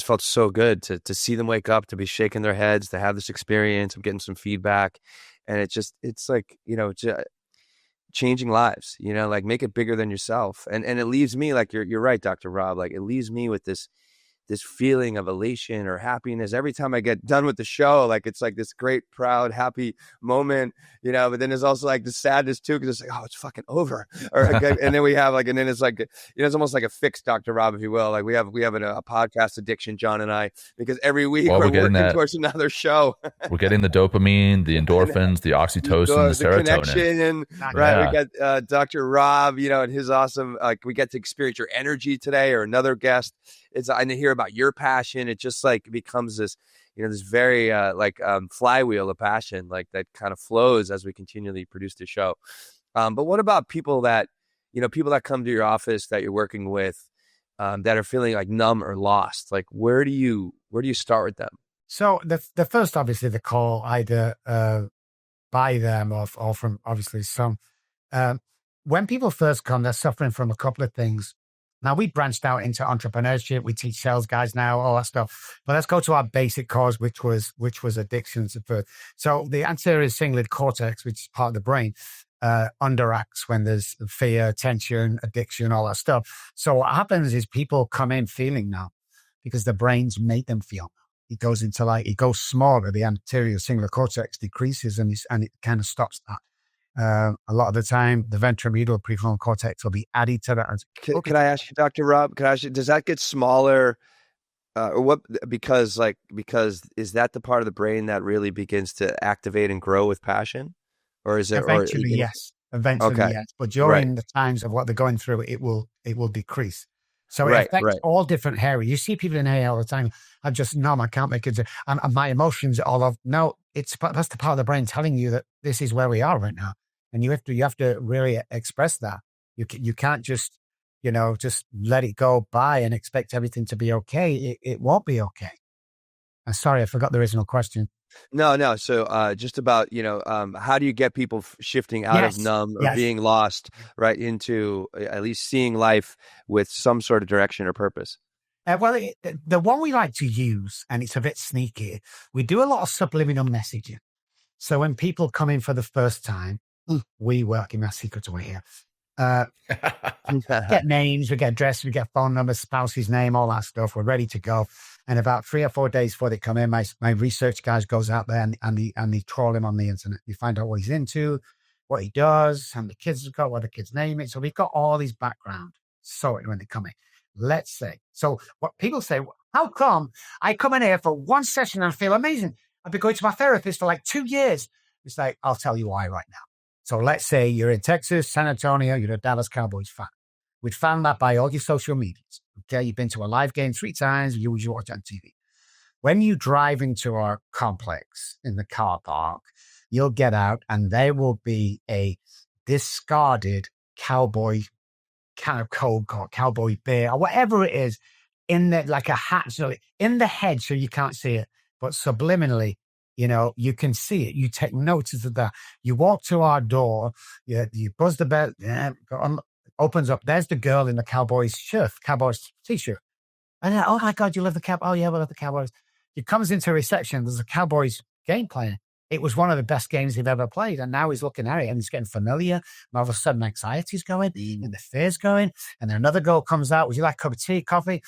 felt so good to see them wake up, to be shaking their heads, to have this experience of getting some feedback. And it's like, changing lives, like make it bigger than yourself. And it leaves me, like you're right, Dr. Robb, like it leaves me with this feeling of elation or happiness every time I get done with the show. Like it's like this great, proud, happy moment, but then there's also like the sadness too, because it's like, oh, it's fucking over. And then we have like, and then it's like, it's almost like a fix, Dr. Robb, if you will. Like we have a podcast addiction, John and I, because every week we're working towards another show. We're getting the dopamine, the endorphins, the oxytocin, the serotonin. Connection, and right, we got Dr. Robb, and his awesome, like we get to experience your energy today, or another guest. I hear about your passion. It just like becomes this, this very flywheel of passion, like that kind of flows as we continually produce the show. But what about people that, people that come to your office that you're working with, that are feeling like numb or lost? Like, where do you start with them? So the first, obviously, the call either by them or from obviously some. When people first come, they're suffering from a couple of things. Now, we branched out into entrepreneurship. We teach sales guys now, all that stuff. But let's go to our basic cause, which was addictions at birth. So the anterior cingulate cortex, which is part of the brain, underacts when there's fear, tension, addiction, all that stuff. So what happens is people come in feeling now because the brain's made them feel. It goes into it goes smaller. The anterior cingulate cortex decreases and it kind of stops that. A lot of the time, the ventromedial prefrontal cortex will be added to that. Can I ask you, Dr. Robb? Does that get smaller, or what? Because is that the part of the brain that really begins to activate and grow with passion, or is it eventually? Yes, eventually, okay. Yes. But during the times of what they're going through, it will decrease. So it affects all different areas. You see people in AA all the time. I'm just numb. I can't make it. And my emotions are all of no. That's the part of the brain telling you that this is where we are right now. And you have to really express that. You can't just, just let it go by and expect everything to be okay. It won't be okay. I'm sorry, I forgot the original question. No. So just about, how do you get people shifting out of numb or being lost right into at least seeing life with some sort of direction or purpose? Well, the one we like to use, and it's a bit sneaky, we do a lot of subliminal messaging. So when people come in for the first time, we work in our secret away here. We get names, we get address, we get phone numbers, spouse's name, all that stuff. We're ready to go. And about 3 or 4 days before they come in, my research guys goes out there and they troll him on the internet. You find out what he's into, what he does, and the kids have got, what the kid's name is. So we've got all these background sorted when they come in. Let's say. So what people say, how come I come in here for one session and I feel amazing? I've been going to my therapist for like 2 years. It's like, I'll tell you why right now. So let's say you're in Texas, San Antonio, you're a Dallas Cowboys fan. We'd found that by all your social medias. Okay, you've been to a live game 3 times, you usually watch it on TV. When you drive into our complex in the car park, you'll get out and there will be a discarded cowboy kind of coat or cowboy bear or whatever it is in the, like a hat, so in the head so you can't see it, but subliminally, you can see it. You take notice of that. You walk to our door, you buzz the bell, opens up. There's the girl in the Cowboys shirt, Cowboys t-shirt. And then, oh my God, you love the Cowboys? Oh yeah, we love the Cowboys. He comes into reception. There's a Cowboys game playing. It was one of the best games he'd ever played. And now he's looking at it and he's getting familiar. And all of a sudden, anxiety's going and the fear's going. And then another girl comes out. Would you like a cup of tea, coffee?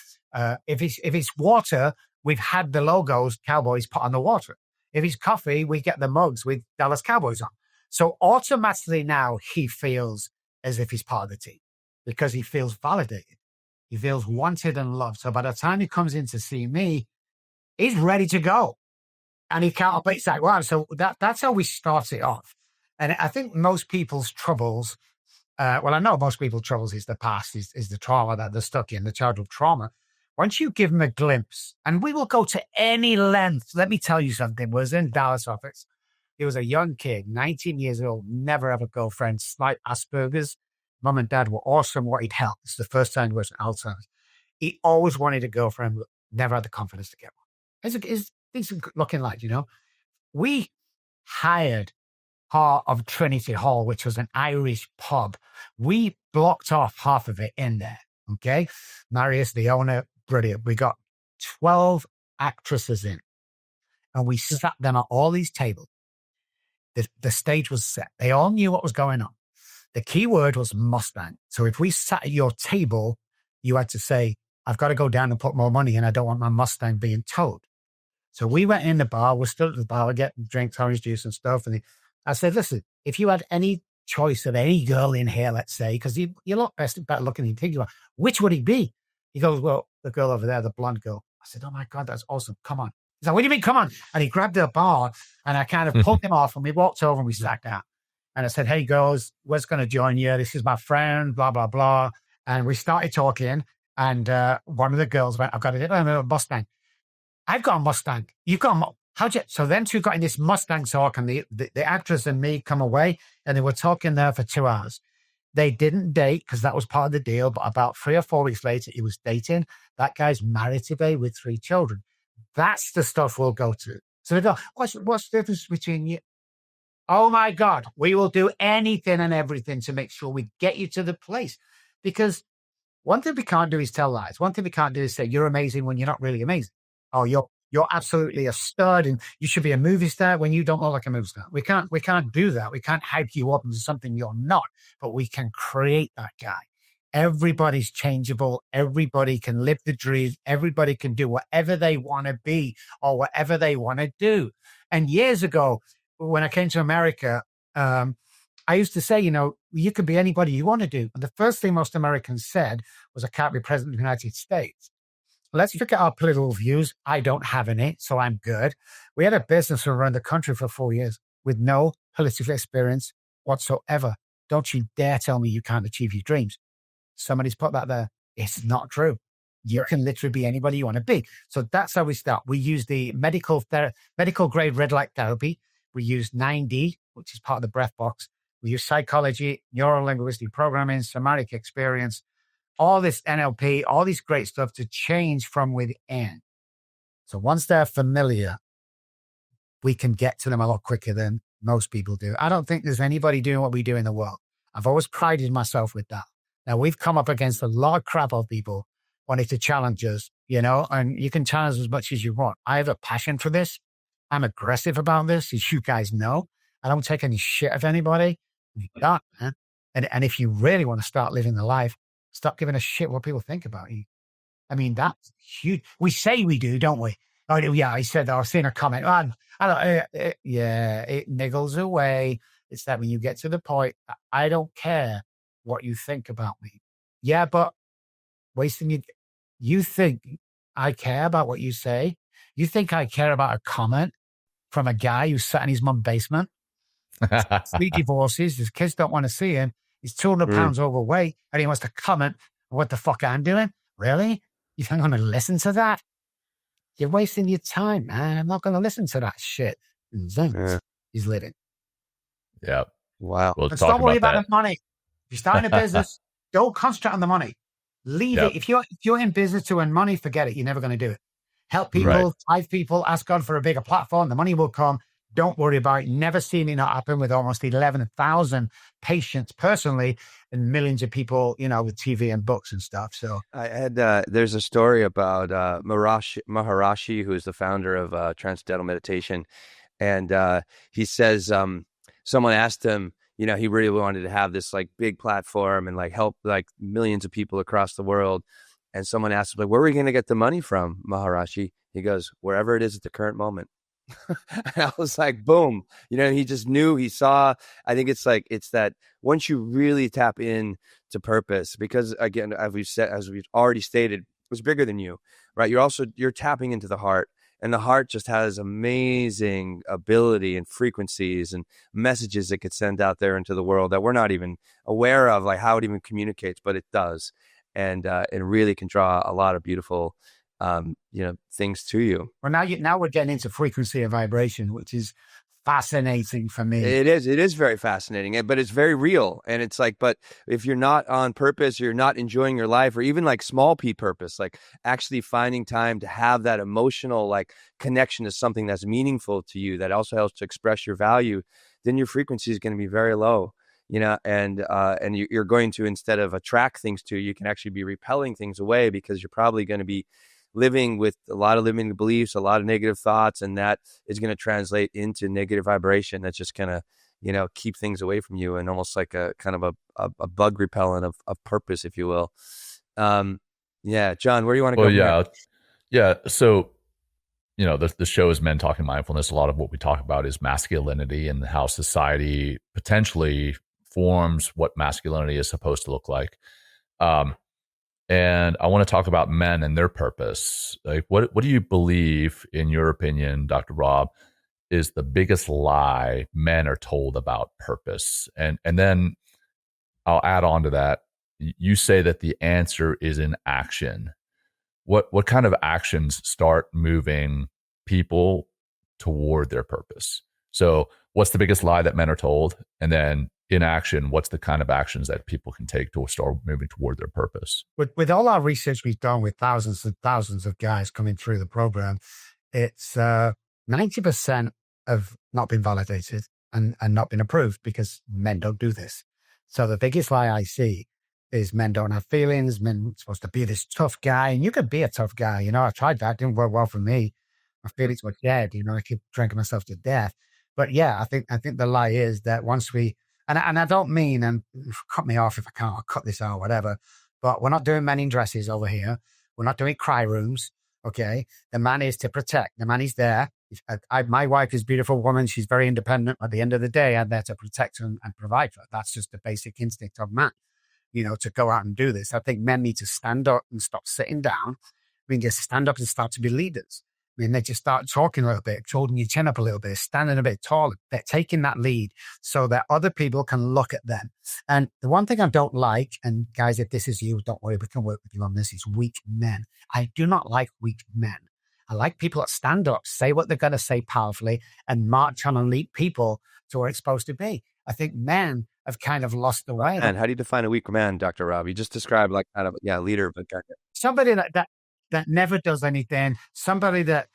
If it's water, we've had the logos Cowboys put on the water. If it's coffee, we get the mugs with Dallas Cowboys on. So automatically now he feels as if he's part of the team because he feels validated. He feels wanted and loved. So by the time he comes in to see me, he's ready to go. And he can't, but it's like, wow. So that's how we start it off. And I think most people's troubles, I know most people's troubles is the past, is the trauma that they're stuck in, the childhood trauma. Once you give them a glimpse, and we will go to any length. Let me tell you something. Was in Dallas office. He was a young kid, 19 years old, never have a girlfriend, slight Asperger's. Mom and dad were awesome. What he'd helped. It's the first time he was Alzheimer's. He always wanted a girlfriend, but never had the confidence to get one. It's decent looking like, We hired part of Trinity Hall, which was an Irish pub. We blocked off half of it in there. Okay. Marius, the owner, brilliant. We got 12 actresses in and we sat them at all these tables. The stage was set. They all knew what was going on. The key word was Mustang. So if we sat at your table, you had to say, I've got to go down and put more money in. I don't want my Mustang being towed. So we went in the bar. We're still at the bar, getting drinks, orange juice and stuff. And I said, listen, if you had any choice of any girl in here, let's say, because you look better looking than you think you are, which would it be? He goes, well, the girl over there, the blonde girl. I said, oh my God, that's awesome. Come on. He's like, what do you mean? Come on. And he grabbed the bar and I kind of pulled him off and we walked over and we sat down. And I said, hey, girls, we're going to join you. This is my friend, blah, blah, blah. And we started talking. And one of the girls went, I've got a Mustang. I've got a Mustang. You've got So then two got in this Mustang talk, and the actress and me come away, and they were talking there for 2 hours. They didn't date because that was part of the deal. But about 3 or 4 weeks later, he was dating. That guy's married today with 3 children. That's the stuff we'll go to. So they go, what's the difference between you? Oh my God, we will do anything and everything to make sure we get you to the place. Because one thing we can't do is tell lies. One thing we can't do is say you're amazing when you're not really amazing. Oh, you're absolutely a stud and you should be a movie star when you don't look like a movie star. We can't do that. We can't hype you up into something you're not, but we can create that guy. Everybody's changeable. Everybody can live the dream. Everybody can do whatever they want to be or whatever they want to do. And years ago, when I came to America, I used to say, you can be anybody you want to do. And the first thing most Americans said was, I can't be president of the United States. Let's forget our political views. I don't have any, so I'm good. We had a business around the country for 4 years with no political experience whatsoever. Don't you dare tell me you can't achieve your dreams. Somebody's put that there. It's not true. You can literally be anybody you want to be. So that's how we start. We use the medical grade red light therapy. We use 9D, which is part of the breath box. We use psychology, neuro-linguistic programming, somatic experience, all this NLP, all this great stuff to change from within. So once they're familiar, we can get to them a lot quicker than most people do. I don't think there's anybody doing what we do in the world. I've always prided myself with that. Now, we've come up against a lot of crap of people wanting to challenge us, and you can challenge as much as you want. I have a passion for this. I'm aggressive about this, as you guys know. I don't take any shit of anybody. You don't, man. And if you really want to start living the life, stop giving a shit what people think about you. I mean, that's huge. We say we do, don't we? Oh, yeah, I said that. I was seeing a comment. It niggles away. It's that when you get to the point, I don't care what you think about me. Yeah, but you think I care about what you say? You think I care about a comment from a guy who's sat in his mum's basement? 3 divorces, his kids don't want to see him. He's 200 pounds overweight and he wants to comment on what the fuck I'm doing? Really? You think I'm going to listen to that? You're wasting your time, man. I'm not going to listen to that shit. He's living. Yeah. Wow. We'll Let's talk not worry about about the money. If you're starting a business, don't concentrate on the money. Leave it. If you're in business to earn money, forget it. You're never going to do it. Help people, five people, ask God for a bigger platform. The money will come. Don't worry about it. Never seen it not happen with almost 11,000 patients personally and millions of people, with TV and books and stuff. So I had, there's a story about Maharishi, who is the founder of Transcendental Meditation. And he says someone asked him, he really wanted to have this big platform and help millions of people across the world. And someone asked him, where are we going to get the money from, Maharishi? He goes, wherever it is at the current moment. And I was like, boom, he just knew, he saw. I think it's that once you really tap in to purpose, because again, as we've already stated, it's bigger than you, right? You're tapping into the heart, and the heart just has amazing ability and frequencies and messages it could send out there into the world that we're not even aware of, how it even communicates, but it does. And it really can draw a lot of beautiful things to you. Well, now we're getting into frequency and vibration, which is fascinating for me. It is very fascinating, but it's very real. And it's but if you're not on purpose, you're not enjoying your life, or even small p purpose, actually finding time to have that emotional connection to something that's meaningful to you, that also helps to express your value, then your frequency is going to be very low. And you're going to, instead of attract things to you, you can actually be repelling things away, because you're probably going to be living with a lot of limiting beliefs, a lot of negative thoughts, and that is going to translate into negative vibration. That's just going to, keep things away from you, and almost like a kind of a bug repellent of purpose, if you will. Yeah, John, where do you want to go? Yeah. So, the show is Men Talking Mindfulness. A lot of what we talk about is masculinity and how society potentially forms what masculinity is supposed to look like. And I want to talk about men and their purpose. What do you believe, in your opinion, Dr. Robb, is the biggest lie men are told about purpose? And then I'll add on to that. You say that the answer is in action. What kind of actions start moving people toward their purpose. So what's the biggest lie that men are told? And then in action, what's the kind of actions that people can take to start moving toward their purpose? With all our research we've done with thousands and thousands of guys coming through the program, it's 90% have not been validated and not been approved because men don't do this. So the biggest lie I see is men don't have feelings. Men are supposed to be this tough guy, and you can be a tough guy. I tried that. It didn't work well for me. My feelings were dead. I keep drinking myself to death. But yeah, I think the lie is that once we, and I don't mean, and cut me off if I can't, I'll cut this out, whatever. But we're not doing men in dresses over here. We're not doing cry rooms. Okay. The man is to protect. The man is there. My wife is a beautiful woman. She's very independent. At the end of the day, I'm there to protect and provide for her. That's just the basic instinct of man, to go out and do this. I think men need to stand up and stop sitting down. Just stand up and start to be leaders. They just start talking a little bit, holding your chin up a little bit, standing a bit taller. They're taking that lead so that other people can look at them. And the one thing I don't like, and guys, if this is you, don't worry, we can work with you on this, is weak men. I do not like weak men. I like people that stand up, say what they're going to say powerfully, and march on and lead people to where it's supposed to be. I think men have kind of lost the way. And how do you define a weak man, Dr. Robb? You just described like kind of, leader, but somebody that never does anything, somebody that,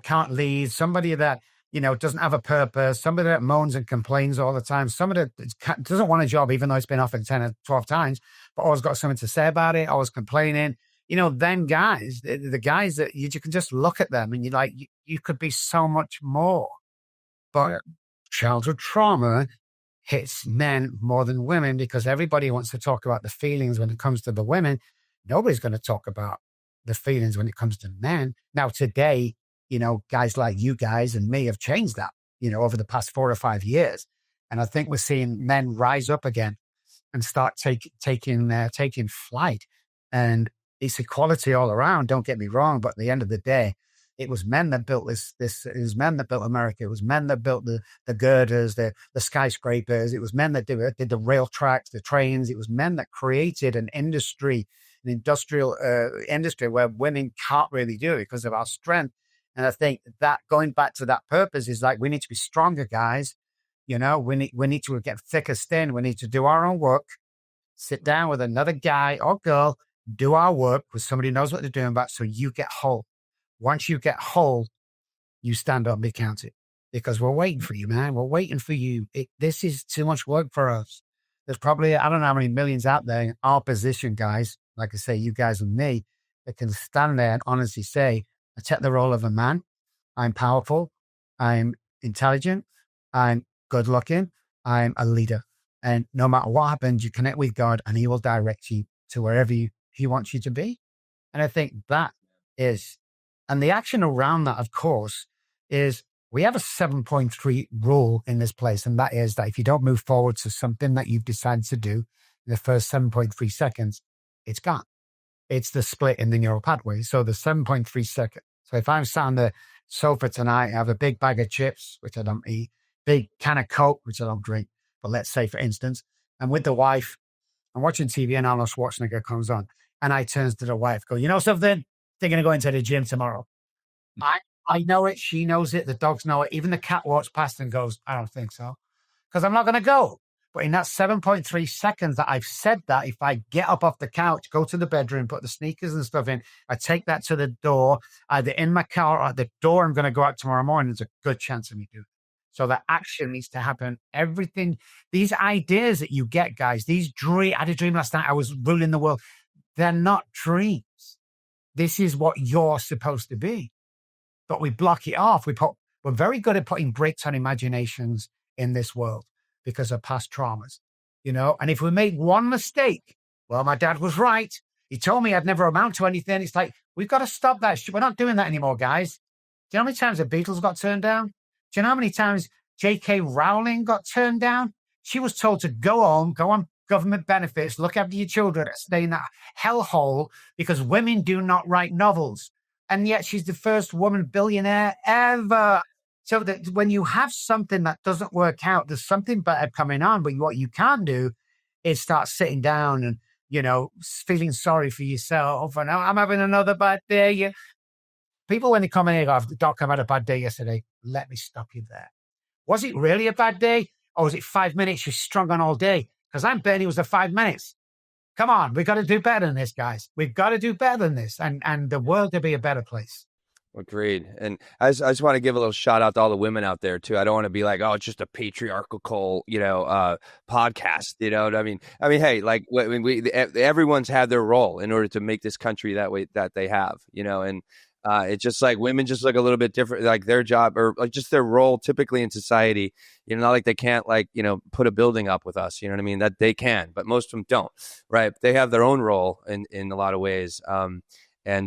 can't lead, somebody that, doesn't have a purpose, somebody that moans and complains all the time, somebody that doesn't want a job, even though it's been offered 10 or 12 times, but always got something to say about it, always complaining. Them guys, the guys that you can just look at them and you're like, you could be so much more. But childhood trauma hits men more than women because everybody wants to talk about the feelings when it comes to the women. Nobody's going to talk about the feelings when it comes to men. Now, today, guys like you guys and me have changed that, over the past 4 or 5 years. And I think we're seeing men rise up again and start taking flight. And it's equality all around. Don't get me wrong. But at the end of the day, it was men that built this. It was men that built America. It was men that built the girders, the skyscrapers. It was men that did the rail tracks, the trains. It was men that created an industry, an industrial industry where women can't really do it because of our strength. And I think that going back to that purpose is like, we need to be stronger, guys. We need to get thicker skin. We need to do our own work, sit down with another guy or girl, do our work with somebody who knows what they're doing about, so you get whole. Once you get whole, you stand up and be counted because we're waiting for you, man. We're waiting for you. This is too much work for us. There's probably, I don't know how many millions out there in our position, guys, like I say, you guys and me, that can stand there and honestly say, I take the role of a man. I'm powerful. I'm intelligent. I'm good looking. I'm a leader. And no matter what happens, you connect with God and he will direct you to wherever he wants you to be. And I think that is, and the action around that, of course, is we have a 7.3 rule in this place. And that is that if you don't move forward to something that you've decided to do in the first 7.3 seconds, it's gone. It's the split in the neural pathway. So the 7.3 seconds. So if I'm sat on the sofa tonight, I have a big bag of chips, which I don't eat, big can of Coke, which I don't drink. But let's say, for instance, I'm with the wife, I'm watching TV and Arnold Schwarzenegger comes on. And I turns to the wife, go, you know something? They're going to go into the gym tomorrow. I know it. She knows it. The dogs know it. Even the cat walks past and goes, I don't think so. Because I'm not going to go. But in that 7.3 seconds that I've said that, if I get up off the couch, go to the bedroom, put the sneakers and stuff in, I take that to the door, either in my car or at the door I'm going to go out tomorrow morning, there's a good chance of me doing it. So that action needs to happen. Everything, these ideas that you get, guys, I had a dream last night, I was ruling the world. They're not dreams. This is what you're supposed to be. But we block it off. We're very good at putting brakes on imaginations in this world because of past traumas, and if we make one mistake, well, my dad was right. He told me I'd never amount to anything. It's like, we've got to stop that. We're not doing that anymore, guys. Do you know how many times the Beatles got turned down? Do you know how many times J.K. Rowling got turned down? She was told to go home, go on government benefits, look after your children, stay in that hellhole because women do not write novels. And yet she's the first woman billionaire ever. So that when you have something that doesn't work out, there's something better coming on. But what you can't do is start sitting down and, feeling sorry for yourself. And I'm having another bad day. People, when they come in here, go, Doc, I've had a bad day yesterday. let me stop you there. Was it really a bad day? Or was it 5 minutes? You're strung on all day? Because I'm betting it was the 5 minutes. Come on, we've got to do better than this, guys. We've got to do better than this, and the world to be a better place. Agreed. And I just want to give a little shout out to all the women out there too. I don't want to be like, oh, it's just a patriarchal, podcast. You know what I mean? Hey, like everyone's had their role in order to make this country that way that they have, and it's just like women just look a little bit different, like their job or like just their role typically in society, not like they can't put a building up with us, you know what I mean? That they can, but most of them don't, right? They have their own role in a lot of ways. And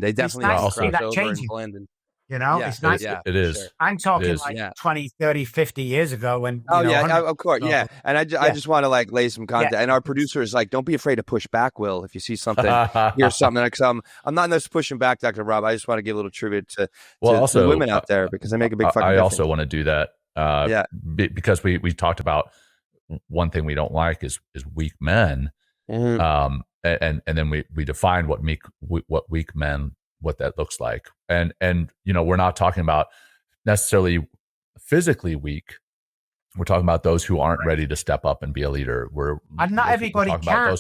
they definitely nice cross that over changing. and blend. And, it's nice. It is. Sure. I'm talking 20, 30, 50 years ago when. Of course. Yeah. And I just want to lay some content. Yeah. And our producer is like, don't be afraid to push back, Will, if you see something, hear something. Like, I'm not just pushing back, Dr. Robb. I just want to give a little tribute to the women out there because they make a big fucking difference. I also want to do that because we talked about one thing we don't like is weak men. Mm-hmm. And then we define what weak men, what that looks like. And we're not talking about necessarily physically weak. We're talking about those who aren't ready to step up and be a leader. Not everybody can.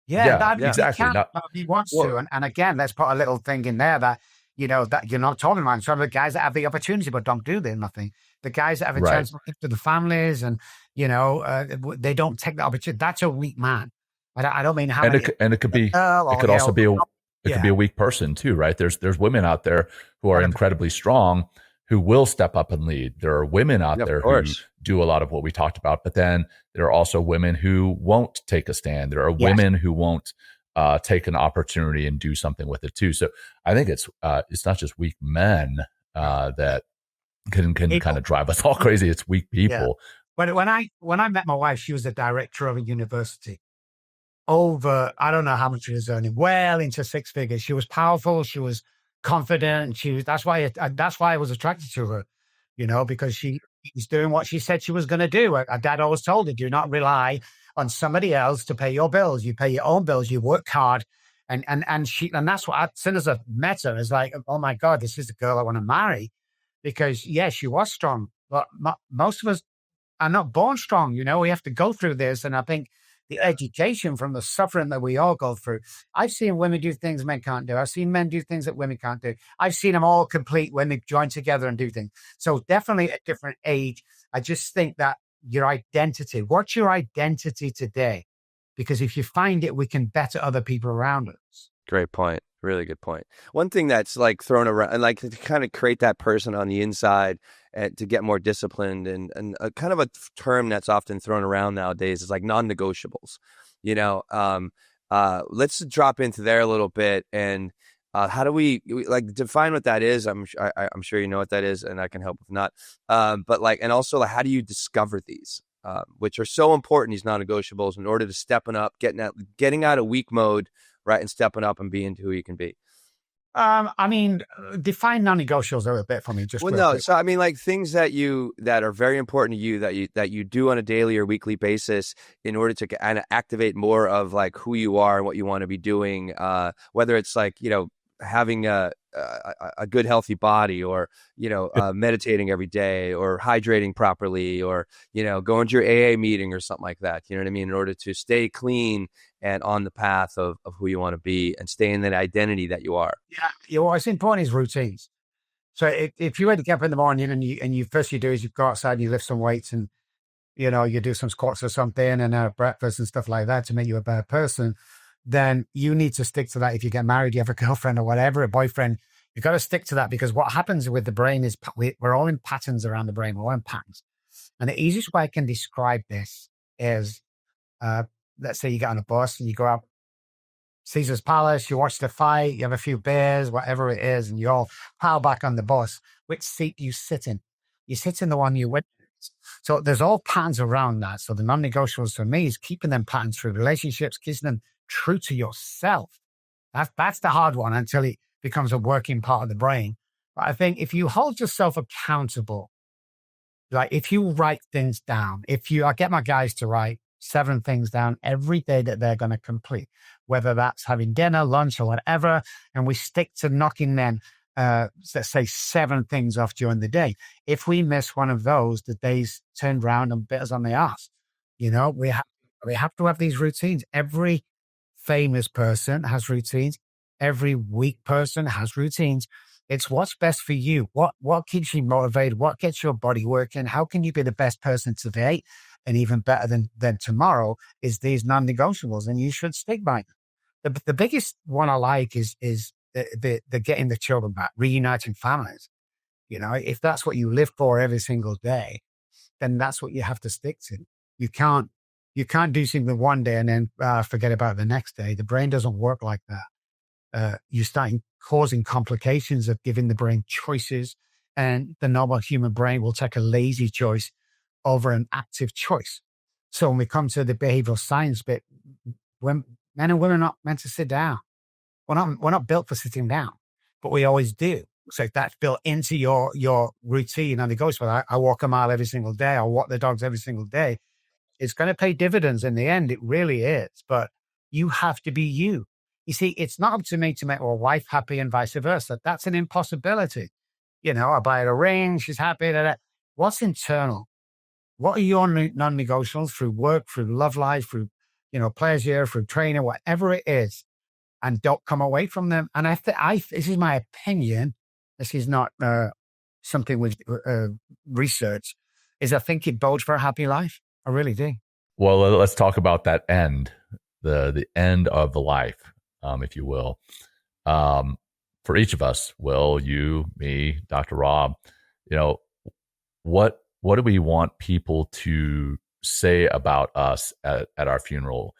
Exactly. Not he wants to. And again, let's put a little thing in there that, that you're not talking about. Some of the guys that have the opportunity but don't do nothing. The guys that have a chance to look to the families and, they don't take the opportunity. That's a weak man. I don't mean how many. It could be. It could also be a. It could be a weak person too, right? There's women out there who are incredibly strong, who will step up and lead. There are women out there who do a lot of what we talked about, but then there are also women who won't take a stand. There are women who won't take an opportunity and do something with it too. So I think it's not just weak men that can kind of drive us all crazy. It's weak people. Yeah. When I met my wife, she was the director of a university. Over, I don't know how much she was earning, well into six figures. She was powerful. She was confident. That's why I was attracted to her, because she was doing what she said she was going to do. Her dad always told her, do not rely on somebody else to pay your bills. You pay your own bills. You work hard. And that's what, as soon as I met her, it's like, oh my God, this is the girl I want to marry. Because she was strong, but most of us are not born strong. We have to go through this. And I think the education from the suffering that we all go through. I've seen women do things men can't do. I've seen men do things that women can't do. I've seen them all complete when they join together and do things. So definitely at different age. I just think that your identity, what's your identity today? Because if you find it, we can better other people around us. Great point. Really good point. One thing that's thrown around and to kind of create that person on the inside and to get more disciplined and a kind of a term that's often thrown around nowadays is non-negotiables. Let's drop into there a little bit and how do we define what that is? I'm sure you know what that is, and I can help if not. But and also how do you discover these, which are so important, these non-negotiables, in order to stepping up, getting out of weak mode, right, and stepping up and being who you can be. Define non-negotiables a bit for me. So things that are very important to you that you do on a daily or weekly basis in order to kind of activate more of who you are and what you want to be doing. Whether it's having a good healthy body, or meditating every day, or hydrating properly, or going to your AA meeting or something like that. You know what I mean? In order to stay clean and on the path of who you want to be and stay in that identity that you are. Yeah, what's important is routines. So if you wake up in the morning and you first you do is you go outside and you lift some weights and you do some squats or something and breakfast and stuff like that to make you a better person, then you need to stick to that. If you get married, you have a girlfriend or whatever, a boyfriend, you've got to stick to that, because what happens with the brain is we're all in patterns around the brain. We're all in patterns. And the easiest way I can describe this is, let's say you get on a bus and you go out Caesar's Palace, you watch the fight, you have a few beers, whatever it is, and you all pile back on the bus. Which seat do you sit in? You sit in the one you went. So there's all patterns around that. So the non-negotiables for me is keeping them patterns through relationships, keeping them true to yourself. That's the hard one until it becomes a working part of the brain. But I think if you hold yourself accountable, if you write things down, I get my guys to write 7 things down every day that they're going to complete, whether that's having dinner, lunch, or whatever, and we stick to knocking them let's say 7 things off during the day. If we miss one of those, the day's turned round and bit us on the ass. You know, we have to have these routines. Every famous person has routines. Every weak person has routines. It's what's best for you. What keeps you motivated? What gets your body working? How can you be the best person today and even better than tomorrow is these non-negotiables, and you should stick by them. The biggest one I like is the getting the children back, reuniting families. You know, if that's what you live for every single day, then that's what you have to stick to. You can't do something one day and then forget about the next day. The brain doesn't work like that. You start causing complications of giving the brain choices, and the normal human brain will take a lazy choice over an active choice. So when we come to the behavioral science bit, when men and women are not meant to sit down. We're not built for sitting down, but we always do. So if that's built into your routine, and it goes for that. I walk a mile every single day. I walk the dogs every single day. It's going to pay dividends in the end. It really is. But you have to be you. You see, it's not up to me to make my wife happy and vice versa. That's an impossibility. You know, I buy her a ring. She's happy. What's internal? What are your non-negotiables through work, through love life, through, pleasure, through training, whatever it is, and don't come away from them. And this is my opinion. This is not something with research, is I think it bodes for a happy life. I really do. Well, let's talk about that end, the end of the life, if you will. For each of us, Will, you, me, Dr. Robb, what do we want people to say about us at our funeral?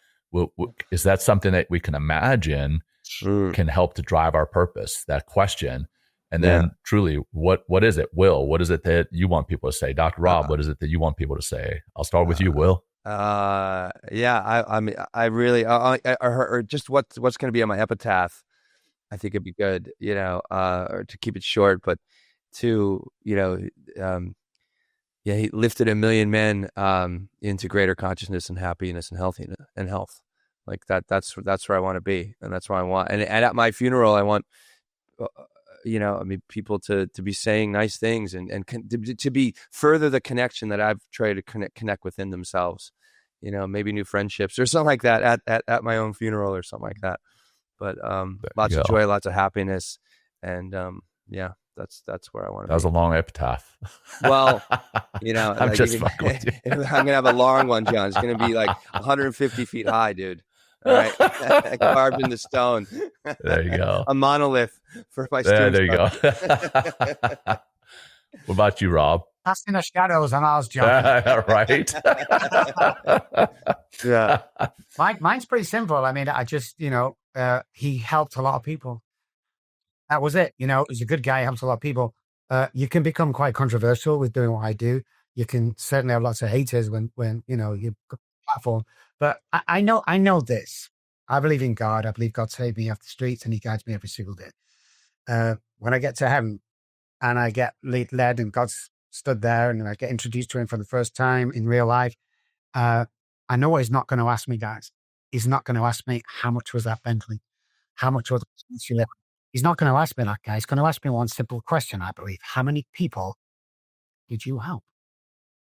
Is that something that we can imagine can help to drive our purpose? That question. And then truly, what is it, Will? What is it that you want people to say? Dr. Robb, what is it that you want people to say? I'll start with you, Will. I mean, I really, or just what's going to be on my epitaph. I think it'd be good, or to keep it short, but to, he lifted 1 million men into greater consciousness and happiness and health. Like that's where I want to be, and that's where I want. And at my funeral, I want, people to be saying nice things and to be further the connection that I've tried to connect within themselves. Maybe new friendships or something like that at my own funeral or something like that. But lots of joy, lots of happiness, and that's where I want to be. That was a long epitaph. Well, I'm just fucking with you. I'm gonna have a long one, John. It's gonna be like 150 feet high, dude. All right, carved in the stone. There you go. A monolith for my students. There you go. What about you, Robb? Casting the shadows on ours, John. Right. Yeah. Mine's pretty simple. I mean, I just, he helped a lot of people. That was it. He's a good guy, helps a lot of people. You can become quite controversial with doing what I do. You can certainly have lots of haters when you platform. But I know this. I believe in God. I believe God saved me off the streets and he guides me every single day. When I get to heaven and I get led and God's stood there and I get introduced to him for the first time in real life, I know what he's not going to ask me, guys. He's not going to ask me, how much was that Bentley? How much was the lived? He's not going to ask me that, guy. He's going to ask me one simple question, I believe. How many people did you help?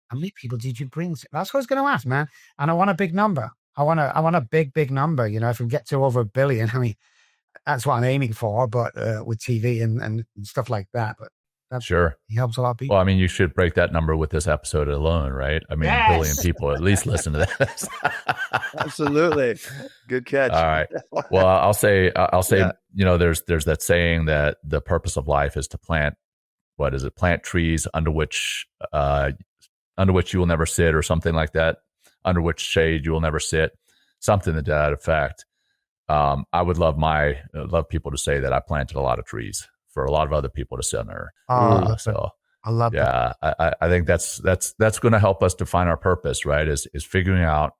How many people did you bring? That's what he's going to ask, man. And I want a big number. I want a big number. If we get to over 1 billion, I mean, that's what I'm aiming for, but with TV and stuff like that. But sure, he helps a lot of people. Well, I mean, you should break that number with this episode alone, right? I mean, yes! 1 billion people at least listen to this. Absolutely, good catch. All right. Well, I'll say, there's that saying that the purpose of life is to plant. What is it? Plant trees under which you will never sit, or something like that. Under which shade you will never sit. Something to that effect. I would love people to say that I planted a lot of trees for a lot of other people to sit under. So I love that. I think that's going to help us define our purpose, right? Is figuring out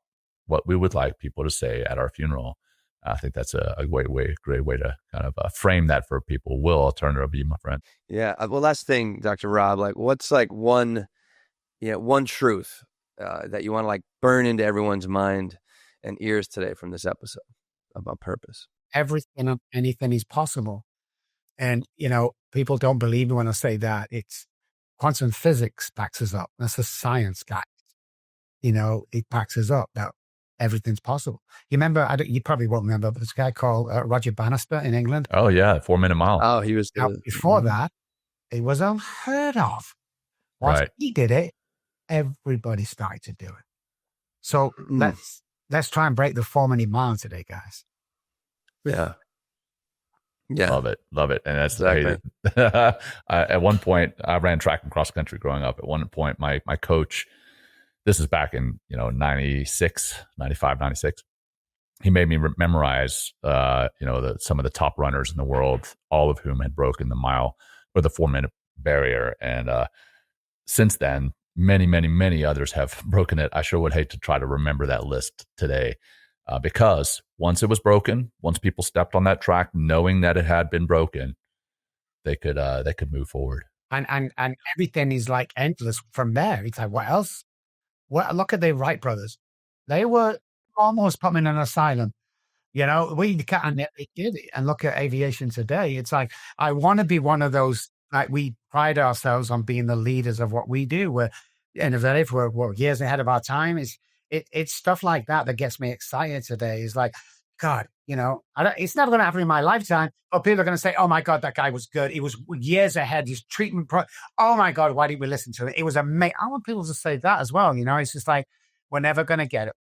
what we would like people to say at our funeral. I think that's a great way to kind of frame that for people. Will, I'll turn it over to you, my friend. Yeah. Well, last thing, Dr. Robb, like what's like one truth that you want to like burn into everyone's mind and ears today from this episode about purpose? Everything and anything is possible. And, people don't believe me when I say that. It's quantum physics backs us up. That's the science, guy. It backs us up that everything's possible. You remember, you probably won't remember, but this guy called Roger Bannister in England. Oh, yeah. 4 Minute Mile. Oh, he was. Now, before that, it was unheard of. Once he did it, everybody started to do it. So let's try and break the 4 minute mile today, guys. Yeah. Love it. And that's exactly. At one point, I ran track and cross country growing up. At one point, my coach, this is back in 96, 95, 96. He made me memorize some of the top runners in the world, all of whom had broken the mile or the 4 minute barrier. And since then, many, many, many others have broken it. I sure would hate to try to remember that list today. Because once it was broken, once people stepped on that track, knowing that it had been broken, they could move forward. And everything is like endless from there. It's like, what else? Look at the Wright brothers. They were almost put in an asylum. We can't. They did it. And look at aviation today. It's like, I want to be one of those. Like, we pride ourselves on being the leaders of what we do. We're innovative. We're years ahead of our time. It's stuff like that gets me excited today. It's like, God, it's never going to happen in my lifetime, but people are going to say, oh my God, that guy was good. He was years ahead. His treatment, oh my God, why did we listen to it? It was amazing. I want people to say that as well. It's just like, we're never going to get it.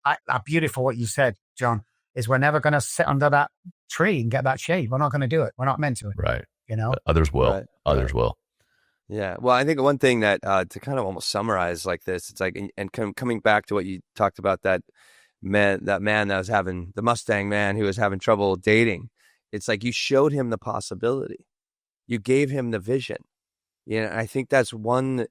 Beautiful what you said, John, is we're never going to sit under that tree and get that shade. We're not going to do it. We're not meant to it. Right. Others will. Right. Others will. Yeah. Well, I think one thing that to kind of almost summarize like this, it's like, and coming back to what you talked about, that man that was having, the Mustang man who was having trouble dating. It's like you showed him the possibility. You gave him the vision. I think that's one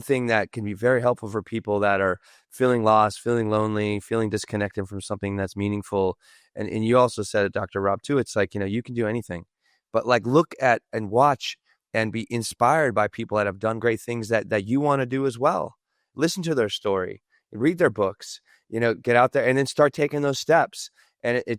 thing that can be very helpful for people that are feeling lost, feeling lonely, feeling disconnected from something that's meaningful. And you also said it, Dr. Robb, too. It's like, you can do anything, but like look at and watch and be inspired by people that have done great things that you want to do as well. Listen to their story, read their books, get out there and then start taking those steps. And you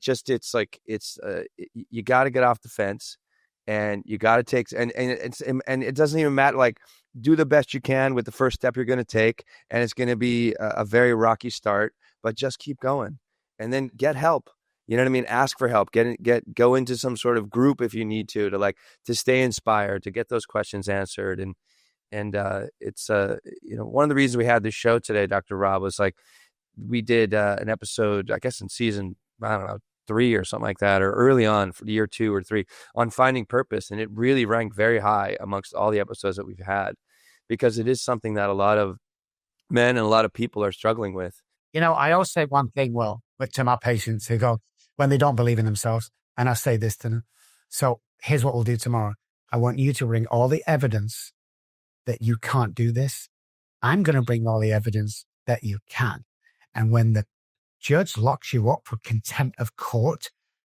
got to get off the fence, and you got to take, and it doesn't even matter, like, do the best you can with the first step you're going to take. And it's going to be a very rocky start, but just keep going and then get help. You know what I mean? Ask for help, go into some sort of group if you need to stay inspired, to get those questions answered. And it's one of the reasons we had this show today, Dr. Robb, was like, we did an episode, I guess in season, I don't know, 3 or something like that, or early on for year 2 or 3, on finding purpose. And it really ranked very high amongst all the episodes that we've had, because it is something that a lot of men and a lot of people are struggling with. I always say one thing, but to my patients who go, when they don't believe in themselves, and I say this to them. So here's what we'll do tomorrow. I want you to bring all the evidence that you can't do this. I'm going to bring all the evidence that you can. And when the judge locks you up for contempt of court,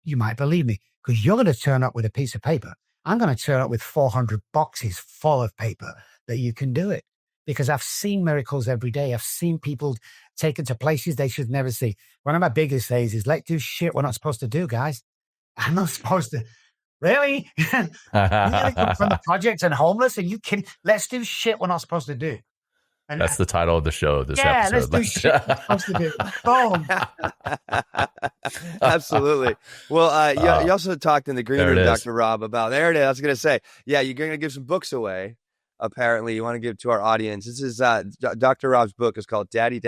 you might believe me, because you're going to turn up with a piece of paper. I'm going to turn up with 400 boxes full of paper that you can do it. Because I've seen miracles every day. I've seen people taken to places they should never see. One of my biggest days is, let's do shit we're not supposed to do, guys. I'm not supposed to. Really? You come from the projects and homeless, and you can, let's do shit we're not supposed to do. And that's the title of the show, this episode. Let's do shit we're supposed to do. Boom. Absolutely. Well, you also talked in the green room, Dr. Robb, about, there it is. I was going to say, yeah, you're going to give some books away. Apparently, you want to give to our audience. This is Dr. Robb's book is called Daddy,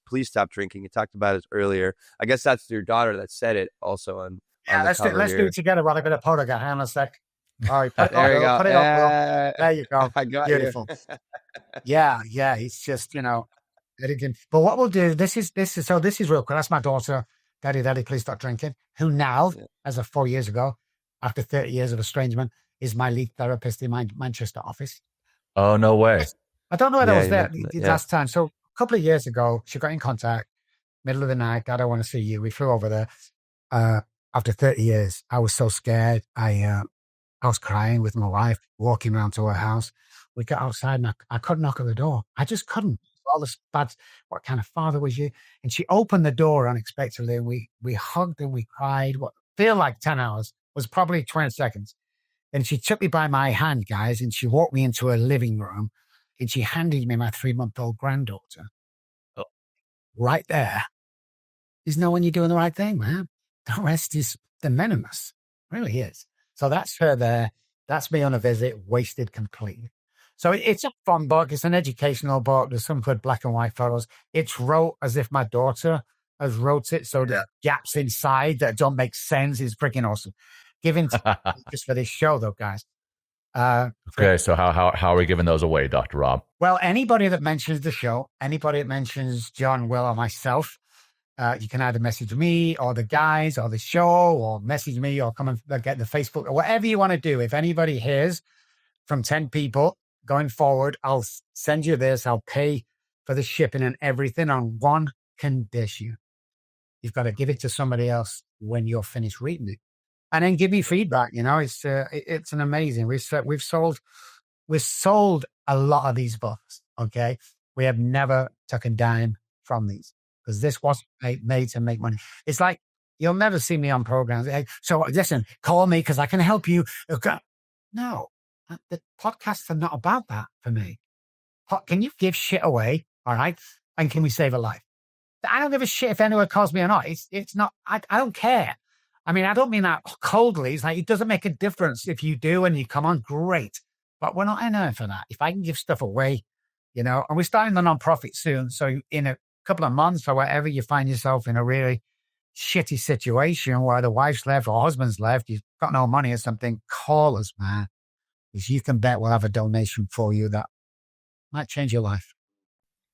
Please Stop Drinking. You talked about it earlier. I guess that's your daughter that said it also on. Yeah, let's do it together while I got a photograph. Hang on a sec. All right, there you go. Put it up, there you go. I got beautiful. Yeah. It's just editing. But what we'll do, this is real quick. That's my daughter, Daddy, Please Stop Drinking. Who now, as of 4 years ago, after 30 years of estrangement, is my lead therapist in my Manchester office. Oh, no way. I don't know whether I was there last time. So a couple of years ago, she got in contact, middle of the night, Dad, I want to see you. We flew over there. After 30 years, I was so scared. I was crying with my wife, walking around to her house. We got outside and I couldn't knock at the door. I just couldn't. All this bad, what kind of father was you? And she opened the door unexpectedly, and we hugged and we cried. What feel like 10 hours was probably 20 seconds. And she took me by my hand, guys, and she walked me into a living room and she handed me my 3-month-old granddaughter. Oh. Right there. There's no when you're doing the right thing, man. The rest is de minimis. It really is. So that's her there. That's me on a visit, wasted completely. So it's a fun book. It's an educational book. There's some good black and white photos. It's wrote as if my daughter has wrote it. So the gaps inside that don't make sense is freaking awesome. Giving just for this show, though, guys. Okay, so how are we giving those away, Dr. Robb? Well, anybody that mentions the show, anybody that mentions John, Will, or myself, you can either message me or the guys or the show or message me or come and get the Facebook or whatever you want to do. If anybody hears from 10 people going forward, I'll send you this. I'll pay for the shipping and everything on one condition. You've got to give it to somebody else when you're finished reading it. And then give me feedback. You know, it's an amazing. We've sold a lot of these books. Okay, we have never took a dime from these because this wasn't made to make money. It's like you'll never see me on programs. Hey, so listen, call me because I can help you. Okay. No, the podcasts are not about that for me. Can you give shit away? All right, and can we save a life? I don't give a shit if anyone calls me or not. It's not. I don't care. I mean, I don't mean that coldly. It's like, it doesn't make a difference if you do and you come on, great. But we're not in there for that. If I can give stuff away, you know, and we're starting the nonprofit soon. So in a couple of months or whatever, you find yourself in a really shitty situation where the wife's left or husband's left, you've got no money or something, call us, man. Because you can bet we'll have a donation for you that might change your life.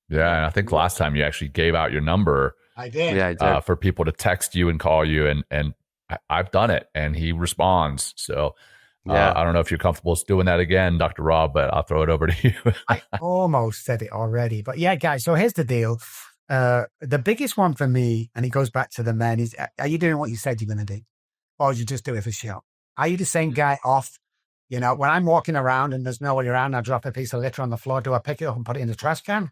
Yeah, and I think last time you actually gave out your number. I did. Yeah, I did. For people to text you and call you, and I've done it, and he responds. So I don't know if you're comfortable doing that again, Dr. Robb, but I'll throw it over to you. I almost said it already, but yeah, guys. So here's the deal. The biggest one for me, and it goes back to the men, is: are you doing what you said you're going to do, or would you just do it for show? Are you the same guy off? You know, when I'm walking around and there's nobody around, I drop a piece of litter on the floor. Do I pick it up and put it in the trash can?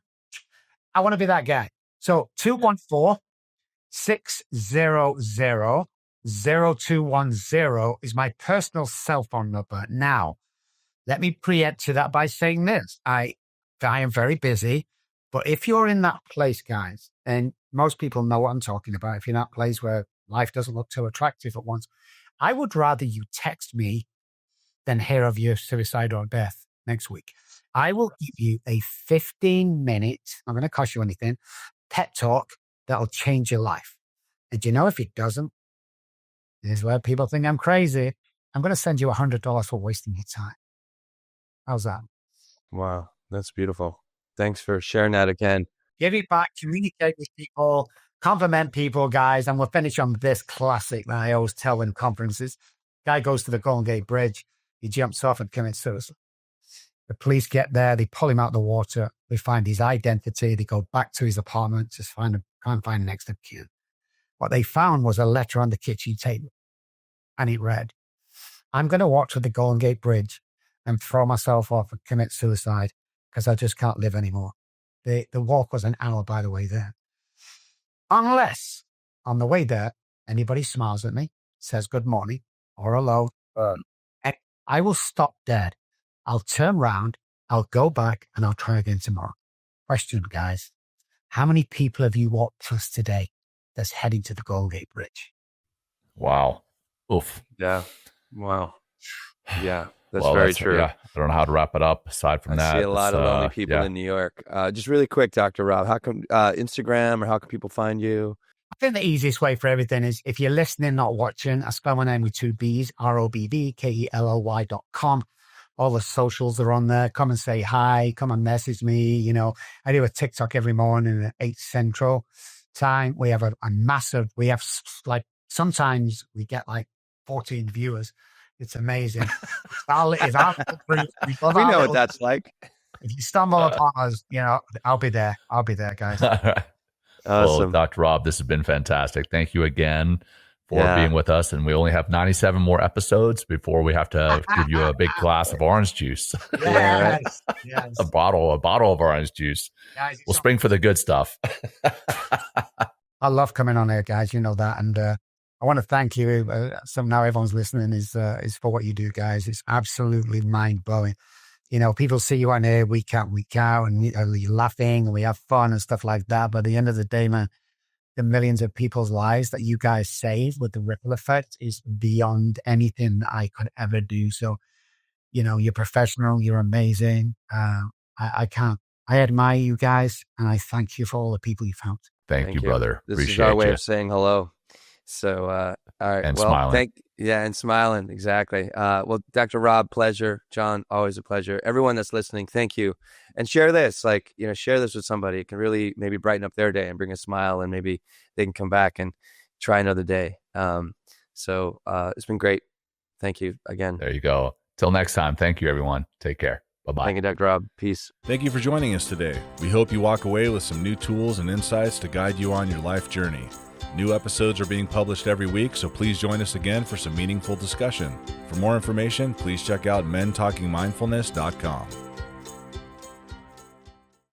I want to be that guy. So 214-600-0210 is my personal cell phone number. Now, let me preempt to that by saying this. I am very busy, but if you're in that place, guys, and most people know what I'm talking about, if you're in that place where life doesn't look too attractive at once, I would rather you text me than hear of your suicide or death next week. I will give you a 15-minute, not going to cost you anything, pep talk that'll change your life. And you know, if it doesn't, this is where people think I'm crazy. I'm going to send you $100 for wasting your time. How's that? Wow, that's beautiful. Thanks for sharing that again. Give it back, communicate with people, compliment people, guys. And we'll finish on this classic that I always tell in conferences. Guy goes to the Golden Gate Bridge. He jumps off and commits suicide. The police get there. They pull him out of the water. They find his identity. They go back to his apartment to try and find next of kin. What they found was a letter on the kitchen table. And it read, I'm going to walk to the Golden Gate Bridge and throw myself off and commit suicide because I just can't live anymore. The walk was an hour, by the way, there. Unless, on the way there, anybody smiles at me, says good morning or hello, and I will stop dead. I'll turn around, I'll go back, and I'll try again tomorrow. Question, guys. How many people have you walked past today that's heading to the Golden Gate Bridge? Wow. Oof. Yeah. Wow. Yeah, that's very true. Yeah, I don't know how to wrap it up aside from that. I see a lot of lonely people in New York. Just really quick, Dr. Robb, how come Instagram or how can people find you? I think the easiest way for everything is if you're listening, not watching, I spell my name with 2 B's, ROBBKELLY.com. All the socials are on there. Come and say hi. Come and message me. You know, I do a TikTok every morning at 8 Central time. We have a massive, like, sometimes we get like 14 viewers. It's amazing. We know what that's like. If you stumble upon us, you know, I'll be there. I'll be there, guys. Awesome. Well, Dr. Robb, this has been fantastic. Thank you again for being with us. And we only have 97 more episodes before we have to give you a big glass of orange juice. Yes. a bottle of orange juice. Guys, we'll spring for the good stuff. I love coming on here, guys. You know that. And I want to thank you. So now everyone's listening is for what you do, guys. It's absolutely mind blowing. People see you on here week out, and you're laughing and we have fun and stuff like that. But at the end of the day, man, the millions of people's lives that you guys save with the ripple effect is beyond anything that I could ever do. So, you're professional, you're amazing. I admire you guys, and I thank you for all the people you've helped. Thank you, brother. This Appreciate is our way you. of saying hello. So, all right. And smiling. And smiling. Exactly. Well, Dr. Robb, pleasure. John, always a pleasure. Everyone that's listening, thank you. And share this, share this with somebody. It can really maybe brighten up their day and bring a smile, and maybe they can come back and try another day. So it's been great. Thank you again. There you go. Till next time. Thank you, everyone. Take care. Bye-bye. Thank you, Dr. Robb. Peace. Thank you for joining us today. We hope you walk away with some new tools and insights to guide you on your life journey. New episodes are being published every week, so please join us again for some meaningful discussion. For more information, please check out mentalkingmindfulness.com.